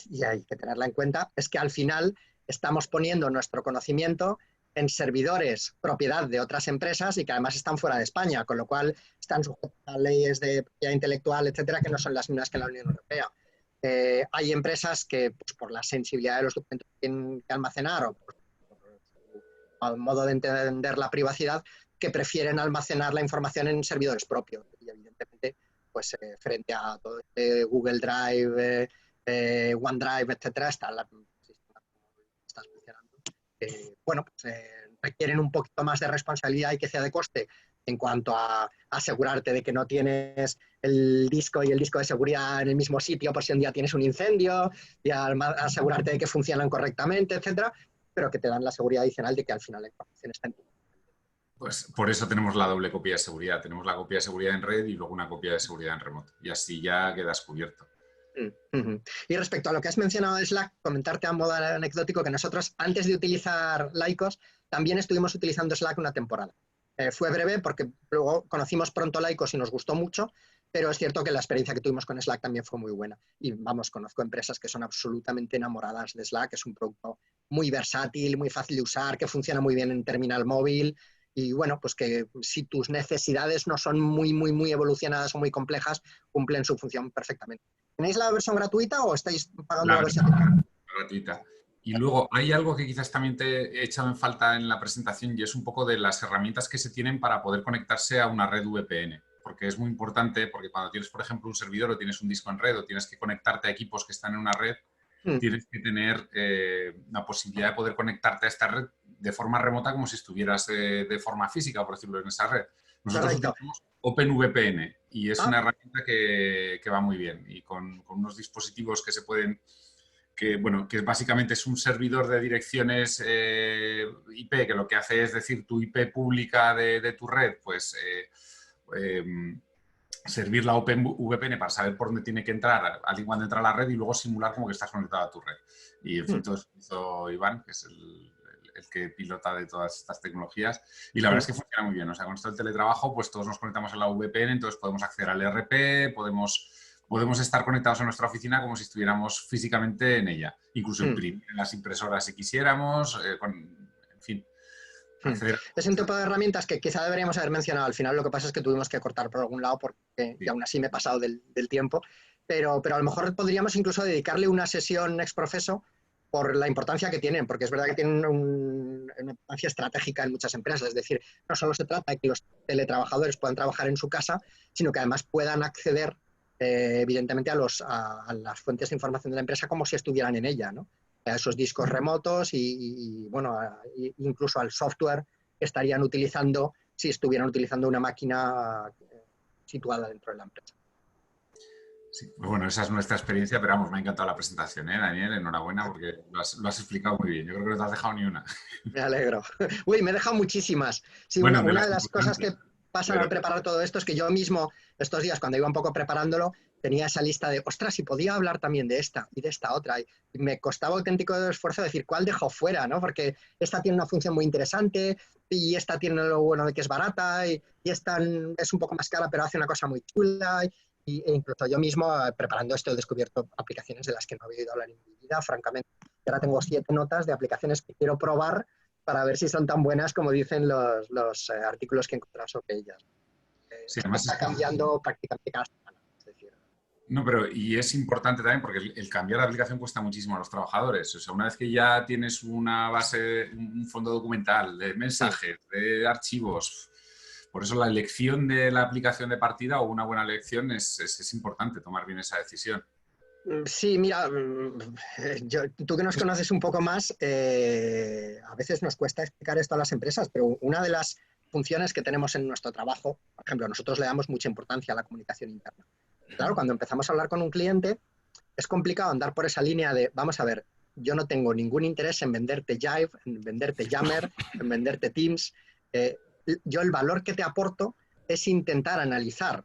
y hay que tenerla en cuenta, es que al final estamos poniendo nuestro conocimiento en servidores propiedad de otras empresas y que además están fuera de España, con lo cual están sujetos a leyes de propiedad intelectual, etcétera, que no son las mismas que en la Unión Europea. Hay empresas que, pues, por la sensibilidad de los documentos que tienen que almacenar o por modo de entender la privacidad, que prefieren almacenar la información en servidores propios. Y evidentemente, pues frente a todo Google Drive, OneDrive, etcétera, está el sistema como estás mencionando. Bueno, pues requieren un poquito más de responsabilidad y que sea de coste en cuanto a asegurarte de que no tienes el disco y el disco de seguridad en el mismo sitio por si un día tienes un incendio, y asegurarte de que funcionan correctamente, etcétera, pero que te dan la seguridad adicional de que al final la información está en tu. Pues por eso tenemos la doble copia de seguridad. Tenemos la copia de seguridad en red y luego una copia de seguridad en remoto. Y así ya quedas cubierto. Y respecto a lo que has mencionado de Slack, comentarte a modo anecdótico que nosotros, antes de utilizar Lycos, también estuvimos utilizando Slack una temporada. Fue breve porque luego conocimos pronto Lycos y nos gustó mucho, pero es cierto que la experiencia que tuvimos con Slack también fue muy buena. Y vamos, conozco empresas que son absolutamente enamoradas de Slack. Es un producto muy versátil, muy fácil de usar, que funciona muy bien en terminal móvil. Y bueno, pues que si tus necesidades no son muy evolucionadas o muy complejas, cumplen su función perfectamente. ¿Tenéis la versión gratuita o estáis pagando la versión gratuita? Y luego hay algo que quizás también te he echado en falta en la presentación y es un poco de las herramientas que se tienen para poder conectarse a una red VPN. Porque es muy importante, porque cuando tienes, por ejemplo, un servidor o tienes un disco en red o tienes que conectarte a equipos que están en una red, tienes que tener la posibilidad de poder conectarte a esta red de forma remota como si estuvieras de forma física, por decirlo, en esa red. Nosotros utilizamos OpenVPN y es una herramienta que va muy bien y con unos dispositivos que se pueden, que básicamente es un servidor de direcciones IP, que lo que hace es decir tu IP pública de tu red, pues servir la OpenVPN para saber por dónde tiene que entrar alguien cuando entra a la red y luego simular como que estás conectado a tu red. Y en fin, todo eso hizo Iván, que es el que pilota de todas estas tecnologías. Y la verdad es que funciona muy bien. O sea, con esto del teletrabajo, pues todos nos conectamos a la VPN, entonces podemos acceder al ERP, podemos estar conectados a nuestra oficina como si estuviéramos físicamente en ella. Incluso imprimir en las impresoras si quisiéramos, en fin. Es un tipo de herramientas que quizá deberíamos haber mencionado al final. Lo que pasa es que tuvimos que cortar por algún lado porque y aún así me he pasado del tiempo. Pero a lo mejor podríamos incluso dedicarle una sesión ex profeso por la importancia que tienen, porque es verdad que tienen una importancia estratégica en muchas empresas. Es decir, no solo se trata de que los teletrabajadores puedan trabajar en su casa, sino que además puedan acceder, evidentemente, a las fuentes de información de la empresa como si estuvieran en ella, ¿no? A esos discos remotos bueno, incluso al software que estarían utilizando si estuvieran utilizando una máquina situada dentro de la empresa. Sí, bueno, esa es nuestra experiencia, pero vamos, me ha encantado la presentación, Daniel, enhorabuena porque lo has explicado muy bien. Yo creo que no te has dejado ni una. Me alegro. Uy, me he dejado muchísimas. Sí, Bueno, una de las cosas que pasan pero... al preparar todo esto es que yo mismo, estos días, cuando iba un poco preparándolo, tenía esa lista de, ostras, y podía hablar también de esta y de esta otra. Y me costaba auténtico esfuerzo decir cuál dejo fuera, ¿no? Porque esta tiene una función muy interesante y esta tiene lo bueno de que es barata y esta es un poco más cara, pero hace una cosa muy chula. E incluso yo mismo, preparando esto, he descubierto aplicaciones de las que no había oído hablar en mi vida, francamente. Ahora tengo 7 notas de aplicaciones que quiero probar para ver si son tan buenas como dicen los artículos que he encontrado sobre ellas. Sí, Esto además está cambiando prácticamente cada semana. Es decir, no, pero y es importante también porque el cambiar de aplicación cuesta muchísimo a los trabajadores. O sea, una vez que ya tienes una base, un fondo documental de mensajes, de archivos, por eso la elección de la aplicación de partida o una buena elección es importante tomar bien esa decisión. sí, mira, tú que nos conoces un poco más, a veces nos cuesta explicar esto a las empresas, pero una de las funciones que tenemos en nuestro trabajo, por ejemplo, nosotros le damos mucha importancia a la comunicación interna. Claro, cuando empezamos a hablar con un cliente, es complicado andar por esa línea de, vamos a ver, yo no tengo ningún interés en venderte Jive, en venderte Yammer, en venderte Teams. Yo el valor que te aporto es intentar analizar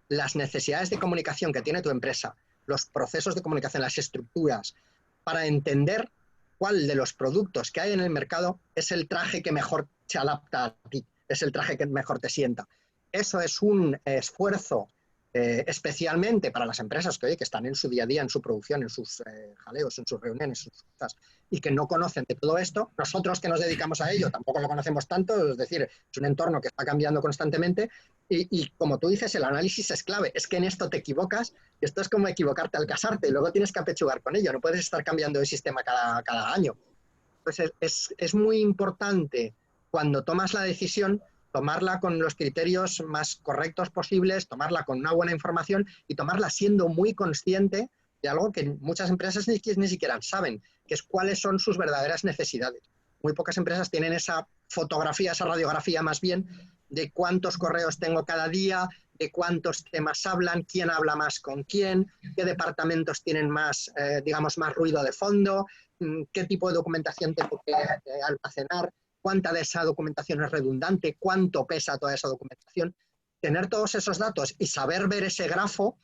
las necesidades de comunicación que tiene tu empresa, los procesos de comunicación, las estructuras, para entender cuál de los productos que hay en el mercado es el traje que mejor se adapta a ti, es el traje que mejor te sienta. Eso es un esfuerzo especialmente para las empresas que están en su día a día, en su producción, en sus jaleos, en sus reuniones, en sus cosas, y que no conocen de todo esto. Nosotros que nos dedicamos a ello tampoco lo conocemos tanto, es decir, es un entorno que está cambiando constantemente y como tú dices, el análisis es clave. Es que en esto te equivocas y esto es como equivocarte al casarte y luego tienes que apechugar con ello, no puedes estar cambiando de sistema cada año. Pues es muy importante cuando tomas la decisión tomarla con los criterios más correctos posibles, tomarla con una buena información y tomarla siendo muy consciente de algo que muchas empresas ni siquiera saben, que es cuáles son sus verdaderas necesidades. Muy pocas empresas tienen esa fotografía, esa radiografía más bien, de cuántos correos tengo cada día, de cuántos temas hablan, quién habla más con quién, qué departamentos tienen más, digamos, más ruido de fondo, qué tipo de documentación tengo que almacenar, cuánta de esa documentación es redundante, cuánto pesa toda esa documentación. Tener todos esos datos y saber ver ese grafo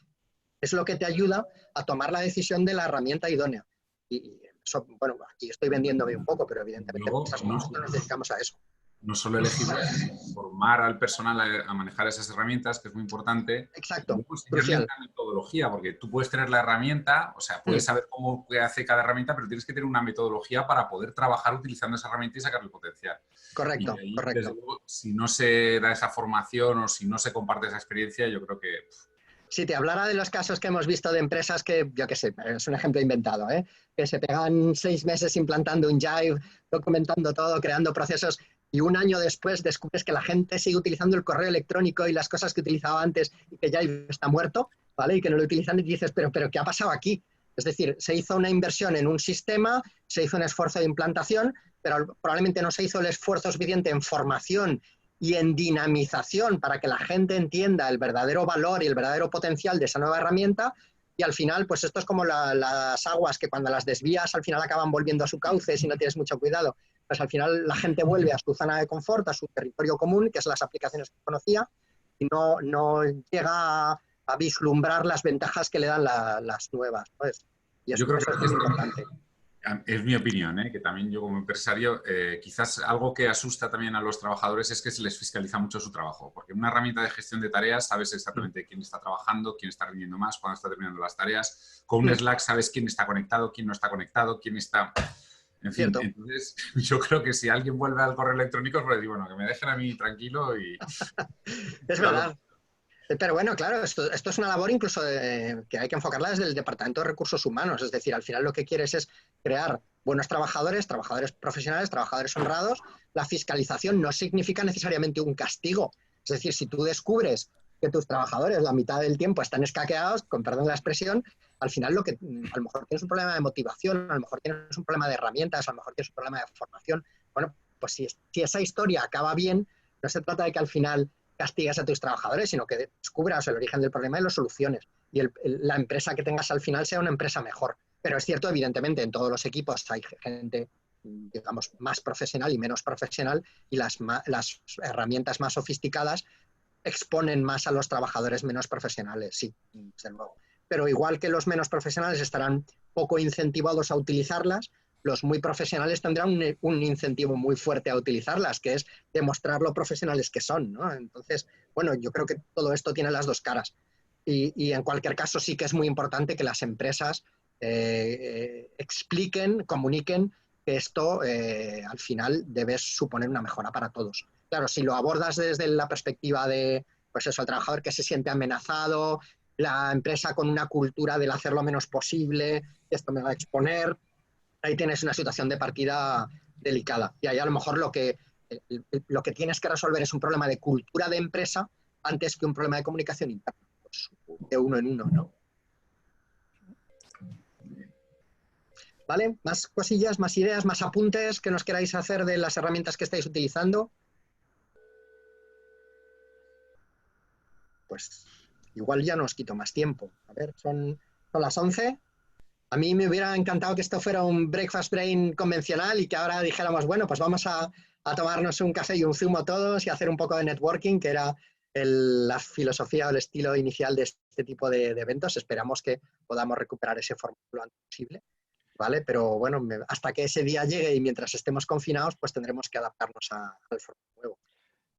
es lo que te ayuda a tomar la decisión de la herramienta idónea. Y eso, bueno, aquí estoy vendiéndome un poco, pero evidentemente Luego, nosotros nos dedicamos a eso. No solo elegirlas, sino formar al personal a manejar esas herramientas, que es muy importante. Exacto, Luego, seguirle crucial. una metodología, porque tú puedes tener la herramienta, o sea, puedes saber cómo hace cada herramienta, pero tienes que tener una metodología para poder trabajar utilizando esa herramienta y sacarle potencial. Correcto, y ahí, correcto. desde luego, si no se da esa formación o si no se comparte esa experiencia, yo creo que... Si te hablara de los casos que hemos visto de empresas que, yo qué sé, es un ejemplo inventado, que se pegan 6 meses implantando un Jive, documentando todo, creando procesos, y un año después descubres que la gente sigue utilizando el correo electrónico y las cosas que utilizaba antes y que Jive está muerto, ¿vale? Y que no lo utilizan y dices, pero ¿qué ha pasado aquí? Es decir, se hizo una inversión en un sistema, se hizo un esfuerzo de implantación, pero probablemente no se hizo el esfuerzo suficiente en formación y en dinamización para que la gente entienda el verdadero valor y el verdadero potencial de esa nueva herramienta. Y al final, pues esto es como las aguas que cuando las desvías al final acaban volviendo a su cauce si no tienes mucho cuidado. Pues al final la gente vuelve a su zona de confort, a su territorio común, que es las aplicaciones que conocía, y no llega a vislumbrar las ventajas que le dan las nuevas. ¿Sabes? Y Yo creo que eso es muy importante. es mi opinión, que también yo como empresario, quizás algo que asusta también a los trabajadores es que se les fiscaliza mucho su trabajo, porque en una herramienta de gestión de tareas sabes exactamente quién está trabajando, quién está rindiendo más, cuándo está terminando las tareas. Con un Slack sabes quién está conectado, quién no está conectado, quién está... En fin, Cierto. Entonces yo creo que si alguien vuelve al correo electrónico, pues digo, bueno, que me dejen a mí tranquilo y... Es verdad. Pero bueno, claro, esto es una labor incluso que hay que enfocarla desde el Departamento de Recursos Humanos. Es decir, al final lo que quieres es crear buenos trabajadores, trabajadores profesionales, trabajadores honrados, la fiscalización no significa necesariamente un castigo. Es decir, si tú descubres que tus trabajadores la mitad del tiempo están escaqueados, con perdón de la expresión, al final a lo mejor tienes un problema de motivación, a lo mejor tienes un problema de herramientas, a lo mejor tienes un problema de formación. Bueno, pues si esa historia acaba bien, no se trata de que al final castigues a tus trabajadores, sino que descubras el origen del problema y lo soluciones. Y la empresa que tengas al final sea una empresa mejor. Pero es cierto, evidentemente, en todos los equipos hay gente, digamos, más profesional y menos profesional, y las herramientas más sofisticadas exponen más a los trabajadores menos profesionales, sí, desde luego. Pero igual que los menos profesionales estarán poco incentivados a utilizarlas, los muy profesionales tendrán un incentivo muy fuerte a utilizarlas, que es demostrar lo profesionales que son, ¿no? Entonces, bueno, yo creo que todo esto tiene las dos caras. Y en cualquier caso sí que es muy importante que las empresas expliquen, comuniquen que esto al final debe suponer una mejora para todos. Claro, si lo abordas desde la perspectiva de, pues eso, el trabajador que se siente amenazado, la empresa con una cultura del hacer lo menos posible, esto me va a exponer, ahí tienes una situación de partida delicada. Y ahí a lo mejor lo que tienes que resolver es un problema de cultura de empresa antes que un problema de comunicación interna, pues, de uno en uno, ¿no? ¿Vale? Más cosillas, más ideas, más apuntes que nos queráis hacer de las herramientas que estáis utilizando. Pues igual ya no os quito más tiempo. A ver, son las 11. A mí me hubiera encantado que esto fuera un breakfast brain convencional y que ahora dijéramos, bueno, pues vamos a tomarnos un café y un zumo todos y hacer un poco de networking, que era la filosofía o el estilo inicial de este tipo de eventos. Esperamos que podamos recuperar ese formato lo antes posible, ¿vale? Pero bueno, hasta que ese día llegue y mientras estemos confinados, pues tendremos que adaptarnos al formato nuevo.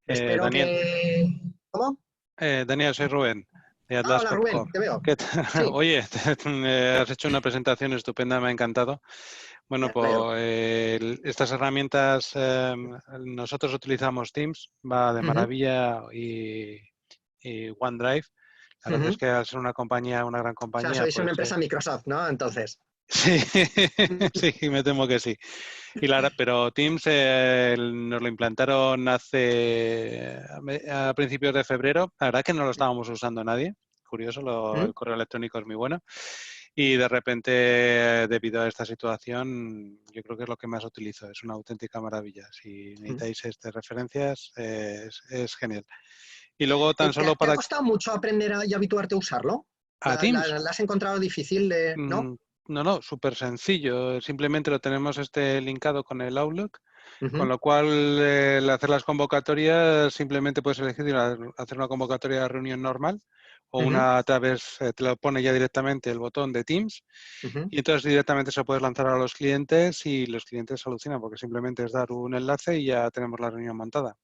Espero Daniel, que... ¿Cómo? Daniel, soy Rubén, de Hola Rubén, Atlas.com. te veo. ¿Qué tal? Sí. Oye, has hecho una presentación estupenda, me ha encantado. Bueno, pues estas herramientas, nosotros utilizamos Teams, va de maravilla, y OneDrive. La verdad es que al ser una compañía, una gran compañía... O sea, sois pues, una empresa Microsoft, ¿no? Entonces... Sí, sí, me temo que sí. Pero Teams nos lo implantaron a principios de febrero. La verdad es que no lo estábamos usando nadie. Curioso, el correo electrónico es muy bueno. Y de repente, debido a esta situación, yo creo que es lo que más utilizo. Es una auténtica maravilla. Si necesitáis referencias, es genial. Y luego tan solo ¿Te ha costado mucho aprender y habituarte a usarlo? ¿A Teams? ¿La has encontrado difícil de...? ¿No? No, súper sencillo. Simplemente lo tenemos linkado con el Outlook, con lo cual al hacer las convocatorias simplemente puedes elegir hacer una convocatoria de reunión normal o una a través, te lo pone ya directamente el botón de Teams y entonces directamente se puedes lanzar a los clientes y los clientes alucinan porque simplemente es dar un enlace y ya tenemos la reunión montada.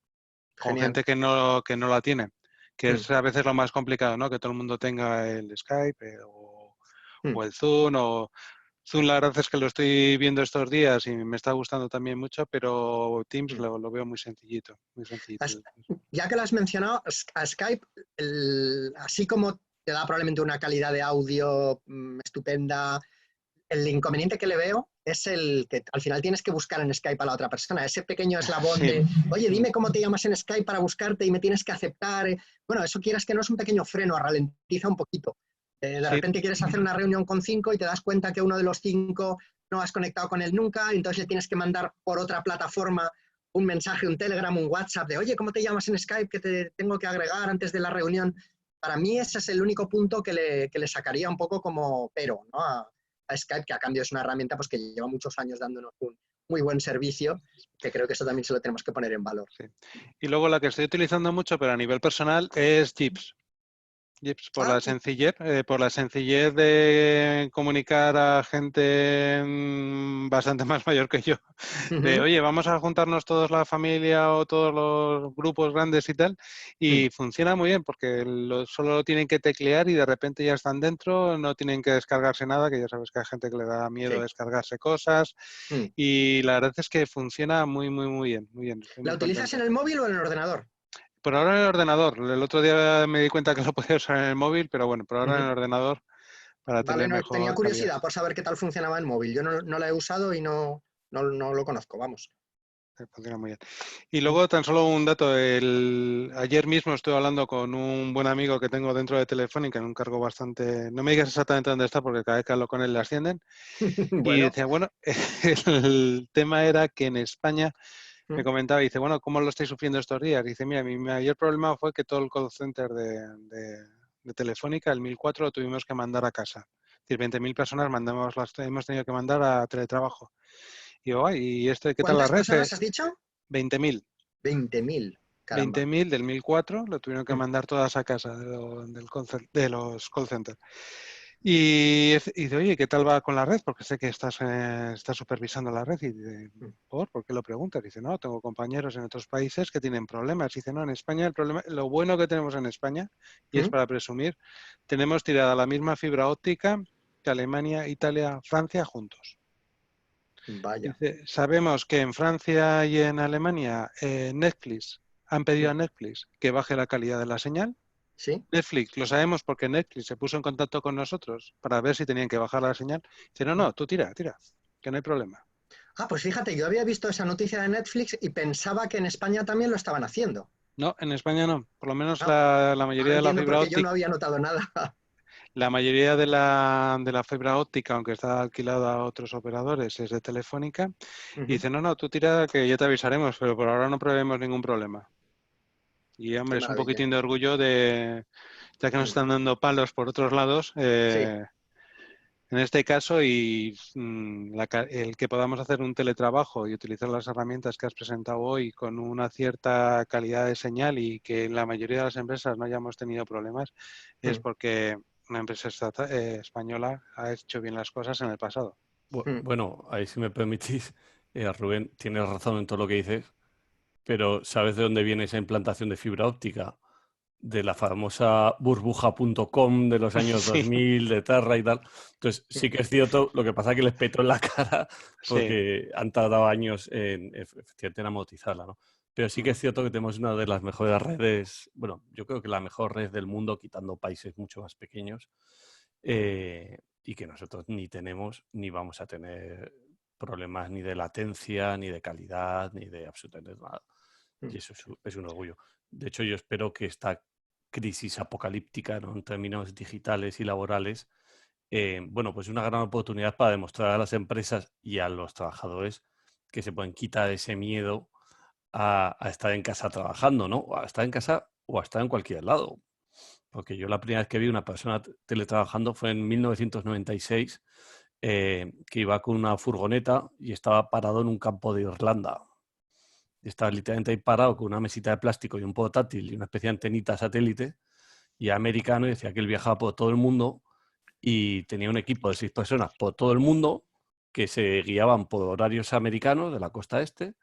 Con Genial. gente que no la tiene, que es a veces lo más complicado, ¿no? Que todo el mundo tenga el Skype o el Zoom o Zoom. La verdad es que lo estoy viendo estos días y me está gustando también mucho, pero Teams lo veo muy sencillito, muy sencillito. Ya que lo has mencionado, a Skype, así como te da probablemente una calidad de audio estupenda, el inconveniente que le veo es el que al final tienes que buscar en Skype a la otra persona, ese pequeño eslabón de, oye, dime cómo te llamas en Skype para buscarte y me tienes que aceptar. Bueno, eso quieras que no es un pequeño freno, ralentiza un poquito. De repente quieres hacer una reunión con 5 y te das cuenta que uno de los 5 no has conectado con él nunca, y entonces le tienes que mandar por otra plataforma un mensaje, un Telegram, un WhatsApp de, oye, ¿cómo te llamas en Skype que te tengo que agregar antes de la reunión? Para mí ese es el único punto que le sacaría un poco como pero, ¿no? a Skype, que a cambio es una herramienta pues, que lleva muchos años dándonos un muy buen servicio, que creo que eso también se lo tenemos que poner en valor. Sí. Y luego la que estoy utilizando mucho, pero a nivel personal, es Jeeps. Por la sencillez de comunicar a gente bastante más mayor que yo. De, oye, vamos a juntarnos todos la familia o todos los grupos grandes y tal. Y funciona muy bien porque solo lo tienen que teclear y de repente ya están dentro, no tienen que descargarse nada, que ya sabes que hay gente que le da miedo descargarse cosas. Y la verdad es que funciona muy, muy, muy bien. Muy bien. ¿La utilizas en el móvil o en el ordenador? Por ahora en el ordenador. El otro día me di cuenta que lo podía usar en el móvil, pero bueno, por ahora en el ordenador para Vale, tener no, mejor tenía calidad. curiosidad por saber qué tal funcionaba en móvil. Yo no la he usado y no lo conozco, vamos. Funciona muy bien. Y luego tan solo un dato. Ayer mismo estuve hablando con un buen amigo que tengo dentro de Telefónica en un cargo bastante... No me digas exactamente dónde está porque cada vez que hablo con él le ascienden. Y Bueno, decía, bueno, el tema era que en España me comentaba, dice, bueno, ¿cómo lo estáis sufriendo estos días? Dice, mira, mi mayor problema fue que todo el call center de Telefónica, el 1004, lo tuvimos que mandar a casa. Es decir, 20.000 personas hemos tenido que mandar a teletrabajo. Y digo, ay, ¿y qué tal la ¿cuántas red? personas has dicho? 20.000. 20.000, caramba. 20.000 del 1004 lo tuvieron que mandar todas a casa de los call centers. Y dice, oye, ¿qué tal va con la red? Porque sé que estás supervisando la red. Y dice, ¿por qué lo preguntas? Dice, no, tengo compañeros en otros países que tienen problemas. Dice, no, en España el problema, lo bueno que tenemos en España, y es para presumir, tenemos tirada la misma fibra óptica que Alemania, Italia, Francia juntos. Vaya. Dice, sabemos que en Francia y en Alemania Netflix han pedido a Netflix que baje la calidad de la señal. ¿Sí? Netflix, lo sabemos porque Netflix se puso en contacto con nosotros para ver si tenían que bajar la señal. Dice, no, tú tira, que no hay problema. Ah, pues fíjate, yo había visto esa noticia de Netflix y pensaba que en España también lo estaban haciendo. No, en España no. Por lo menos Ah, la mayoría ahora de la entiendo por fibra qué yo no óptica, había notado nada. la mayoría de la fibra óptica, aunque está alquilada a otros operadores, es de Telefónica. Y dice, no, tú tira que ya te avisaremos, pero por ahora no prevemos ningún problema. Y Qué hombre, es un maravilla. poquitín de orgullo ya que nos están dando palos por otros lados, Sí. en este caso, y el que podamos hacer un teletrabajo y utilizar las herramientas que has presentado hoy con una cierta calidad de señal y que en la mayoría de las empresas no hayamos tenido problemas, es porque una empresa española ha hecho bien las cosas en el pasado. Bueno, ahí si me permitís, Rubén, tienes razón en todo lo que dices, pero ¿sabes de dónde viene esa implantación de fibra óptica? De la famosa burbuja.com de los años Sí, 2000, de Terra y tal. Entonces, sí que es cierto, lo que pasa es que les petó en la cara sí. porque han tardado años efectivamente en amortizarla, ¿no? Pero sí que es cierto que tenemos una de las mejores redes, bueno, yo creo que la mejor red del mundo, quitando países mucho más pequeños, y que nosotros ni tenemos ni vamos a tener problemas ni de latencia, ni de calidad, ni de absolutamente nada. Y eso es un orgullo. De hecho, yo espero que esta crisis apocalíptica, ¿no?, en términos digitales y laborales, bueno, pues una gran oportunidad para demostrar a las empresas y a los trabajadores que se pueden quitar ese miedo a estar en casa trabajando, ¿no? A estar en casa o a estar en cualquier lado. Porque yo la primera vez que vi una persona teletrabajando fue en 1996, que iba con una furgoneta y estaba parado en un campo de Irlanda. Estaba literalmente ahí parado con una mesita de plástico y un portátil y una especie de antenita satélite, y americano, y decía que él viajaba por todo el mundo y tenía un equipo de 6 personas por todo el mundo que se guiaban por horarios americanos de la costa este,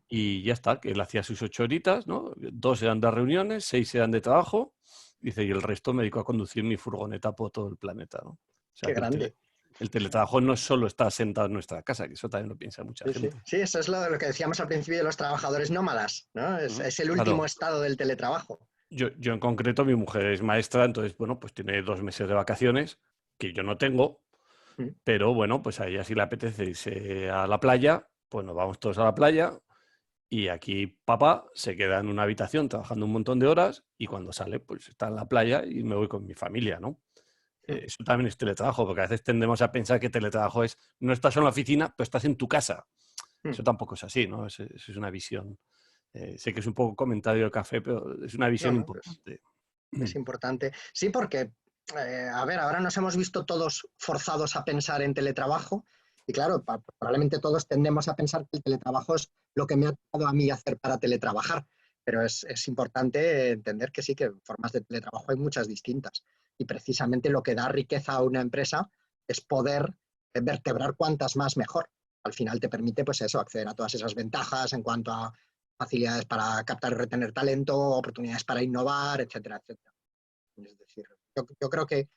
y ya está, que él hacía sus 8 horitas, ¿no? 2 eran de reuniones, 6 eran de trabajo, dice, y el resto me dedico a conducir mi furgoneta por todo el planeta, ¿no? O sea, Qué que grande. el teletrabajo no es solo estar sentado en nuestra casa, que eso también lo piensa mucha Sí, sí. gente. Sí, eso es lo que decíamos al principio de los trabajadores nómadas, ¿no? Es el último Claro. estado del teletrabajo. Yo en concreto, mi mujer es maestra, entonces, bueno, pues tiene 2 meses de vacaciones, que yo no tengo, pero bueno, pues a ella sí le apetece irse a la playa, pues nos vamos todos a la playa, y aquí papá se queda en una habitación trabajando un montón de horas, y cuando sale, pues está en la playa y me voy con mi familia, ¿no? Eso también es teletrabajo, porque a veces tendemos a pensar que teletrabajo es no estás en la oficina, pero estás en tu casa. Eso tampoco es así, ¿no? Eso es una visión. Sé que es un poco comentario de café, pero es una visión No, pues importante. es importante. Sí, porque, a ver, ahora nos hemos visto todos forzados a pensar en teletrabajo y claro, probablemente todos tendemos a pensar que el teletrabajo es lo que me ha tocado a mí hacer para teletrabajar, pero es importante entender que sí, que formas de teletrabajo hay muchas distintas y precisamente lo que da riqueza a una empresa es poder vertebrar cuantas más mejor. Al final te permite, pues eso, acceder a todas esas ventajas en cuanto a facilidades para captar y retener talento, oportunidades para innovar, etcétera, etcétera. Es decir, yo creo que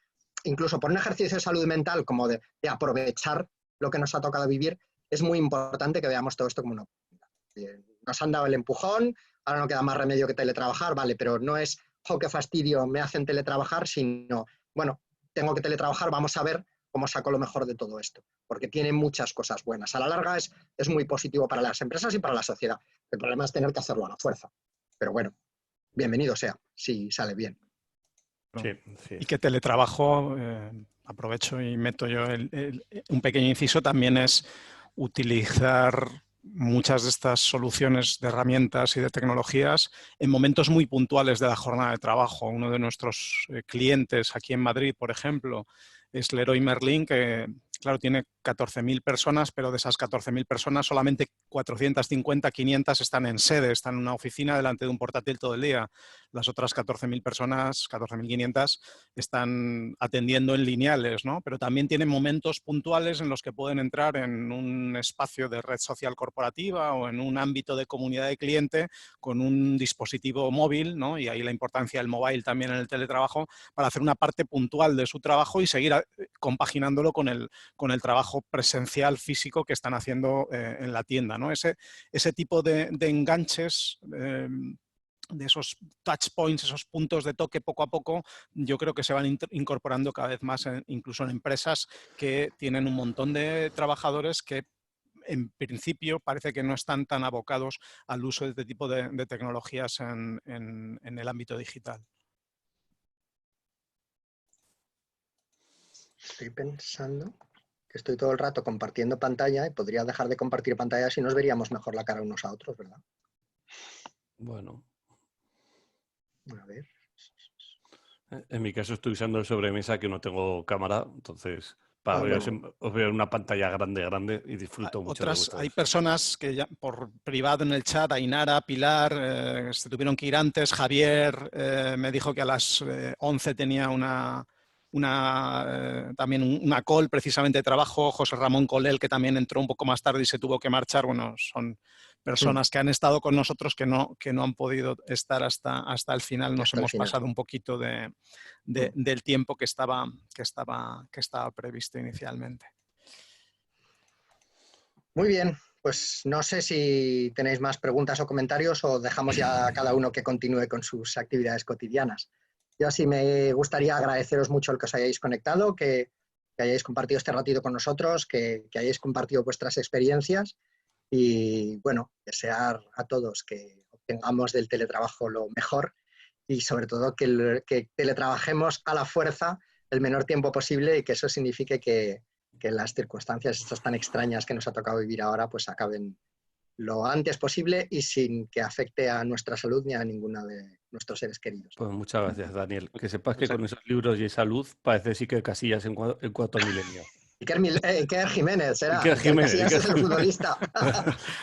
incluso por un ejercicio de salud mental como de aprovechar lo que nos ha tocado vivir, es muy importante que veamos todo esto como una oportunidad. Nos han dado el empujón, ahora no queda más remedio que teletrabajar, vale, pero no es, jo, qué fastidio, me hacen teletrabajar, sino, bueno, tengo que teletrabajar, vamos a ver cómo saco lo mejor de todo esto, porque tiene muchas cosas buenas. A la larga es muy positivo para las empresas y para la sociedad. El problema es tener que hacerlo a la fuerza. Pero bueno, bienvenido sea, si sale bien. Sí, sí. Y que teletrabajo, aprovecho y meto yo un pequeño inciso, también es utilizar muchas de estas soluciones de herramientas y de tecnologías en momentos muy puntuales de la jornada de trabajo. Uno de nuestros clientes aquí en Madrid, por ejemplo, es Leroy Merlin, que claro, tiene 14.000 personas, pero de esas 14.000 personas solamente 450, 500 están en sede, están en una oficina delante de un portátil todo el día. Las otras 14.000 personas, 14.500, están atendiendo en lineales, ¿no? Pero también tienen momentos puntuales en los que pueden entrar en un espacio de red social corporativa o en un ámbito de comunidad de cliente con un dispositivo móvil, ¿no? Y ahí la importancia del mobile también en el teletrabajo para hacer una parte puntual de su trabajo y seguir compaginándolo con el trabajo presencial físico que están haciendo en la tienda, ¿no? Ese tipo de enganches, de esos touch points, esos puntos de toque poco a poco, yo creo que se van incorporando cada vez más, incluso en empresas que tienen un montón de trabajadores que en principio parece que no están tan abocados al uso de este tipo de tecnologías en el ámbito digital. Estoy pensando que estoy todo el rato compartiendo pantalla y podría dejar de compartir pantalla si nos veríamos mejor la cara unos a otros, ¿verdad? Bueno. A ver. En mi caso estoy usando el sobremesa que no tengo cámara, entonces os veo en una pantalla grande y disfruto mucho de Hay personas que ya por privado en el chat, Ainara, Pilar, se tuvieron que ir antes, Javier me dijo que a las 11 tenía también una call precisamente de trabajo, José Ramón Colel, que también entró un poco más tarde y se tuvo que marchar. Bueno, son personas que han estado con nosotros que no han podido estar hasta el final. Nos hemos pasado un poquito del tiempo que estaba previsto inicialmente. Muy bien, pues no sé si tenéis más preguntas o comentarios o dejamos ya a cada uno que continúe con sus actividades cotidianas. Yo sí me gustaría agradeceros mucho el que os hayáis conectado, que hayáis compartido este ratito con nosotros, que hayáis compartido vuestras experiencias y, bueno, desear a todos que obtengamos del teletrabajo lo mejor y, sobre todo, que teletrabajemos a la fuerza el menor tiempo posible y que eso signifique que las circunstancias estas tan extrañas que nos ha tocado vivir ahora pues acaben lo antes posible y sin que afecte a nuestra salud ni a ninguno de nuestros seres queridos. Pues muchas gracias, Daniel. Que sepas que con esos libros y esa luz parece sí que Casillas en Cuarto Milenio. Iker Jiménez, será. Iker Jiménez, Casillas es el futbolista.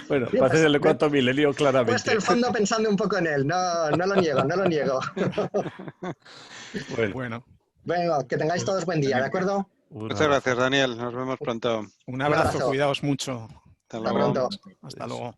Bueno, parece el Cuarto Milenio claramente. He puesto el fondo pensando un poco en él, no lo niego. Bueno. Bueno, que tengáis todos buen día, ¿de acuerdo? Muchas gracias, Daniel. Nos vemos pronto. Un abrazo, cuidaos mucho. Hasta pronto. Hasta luego.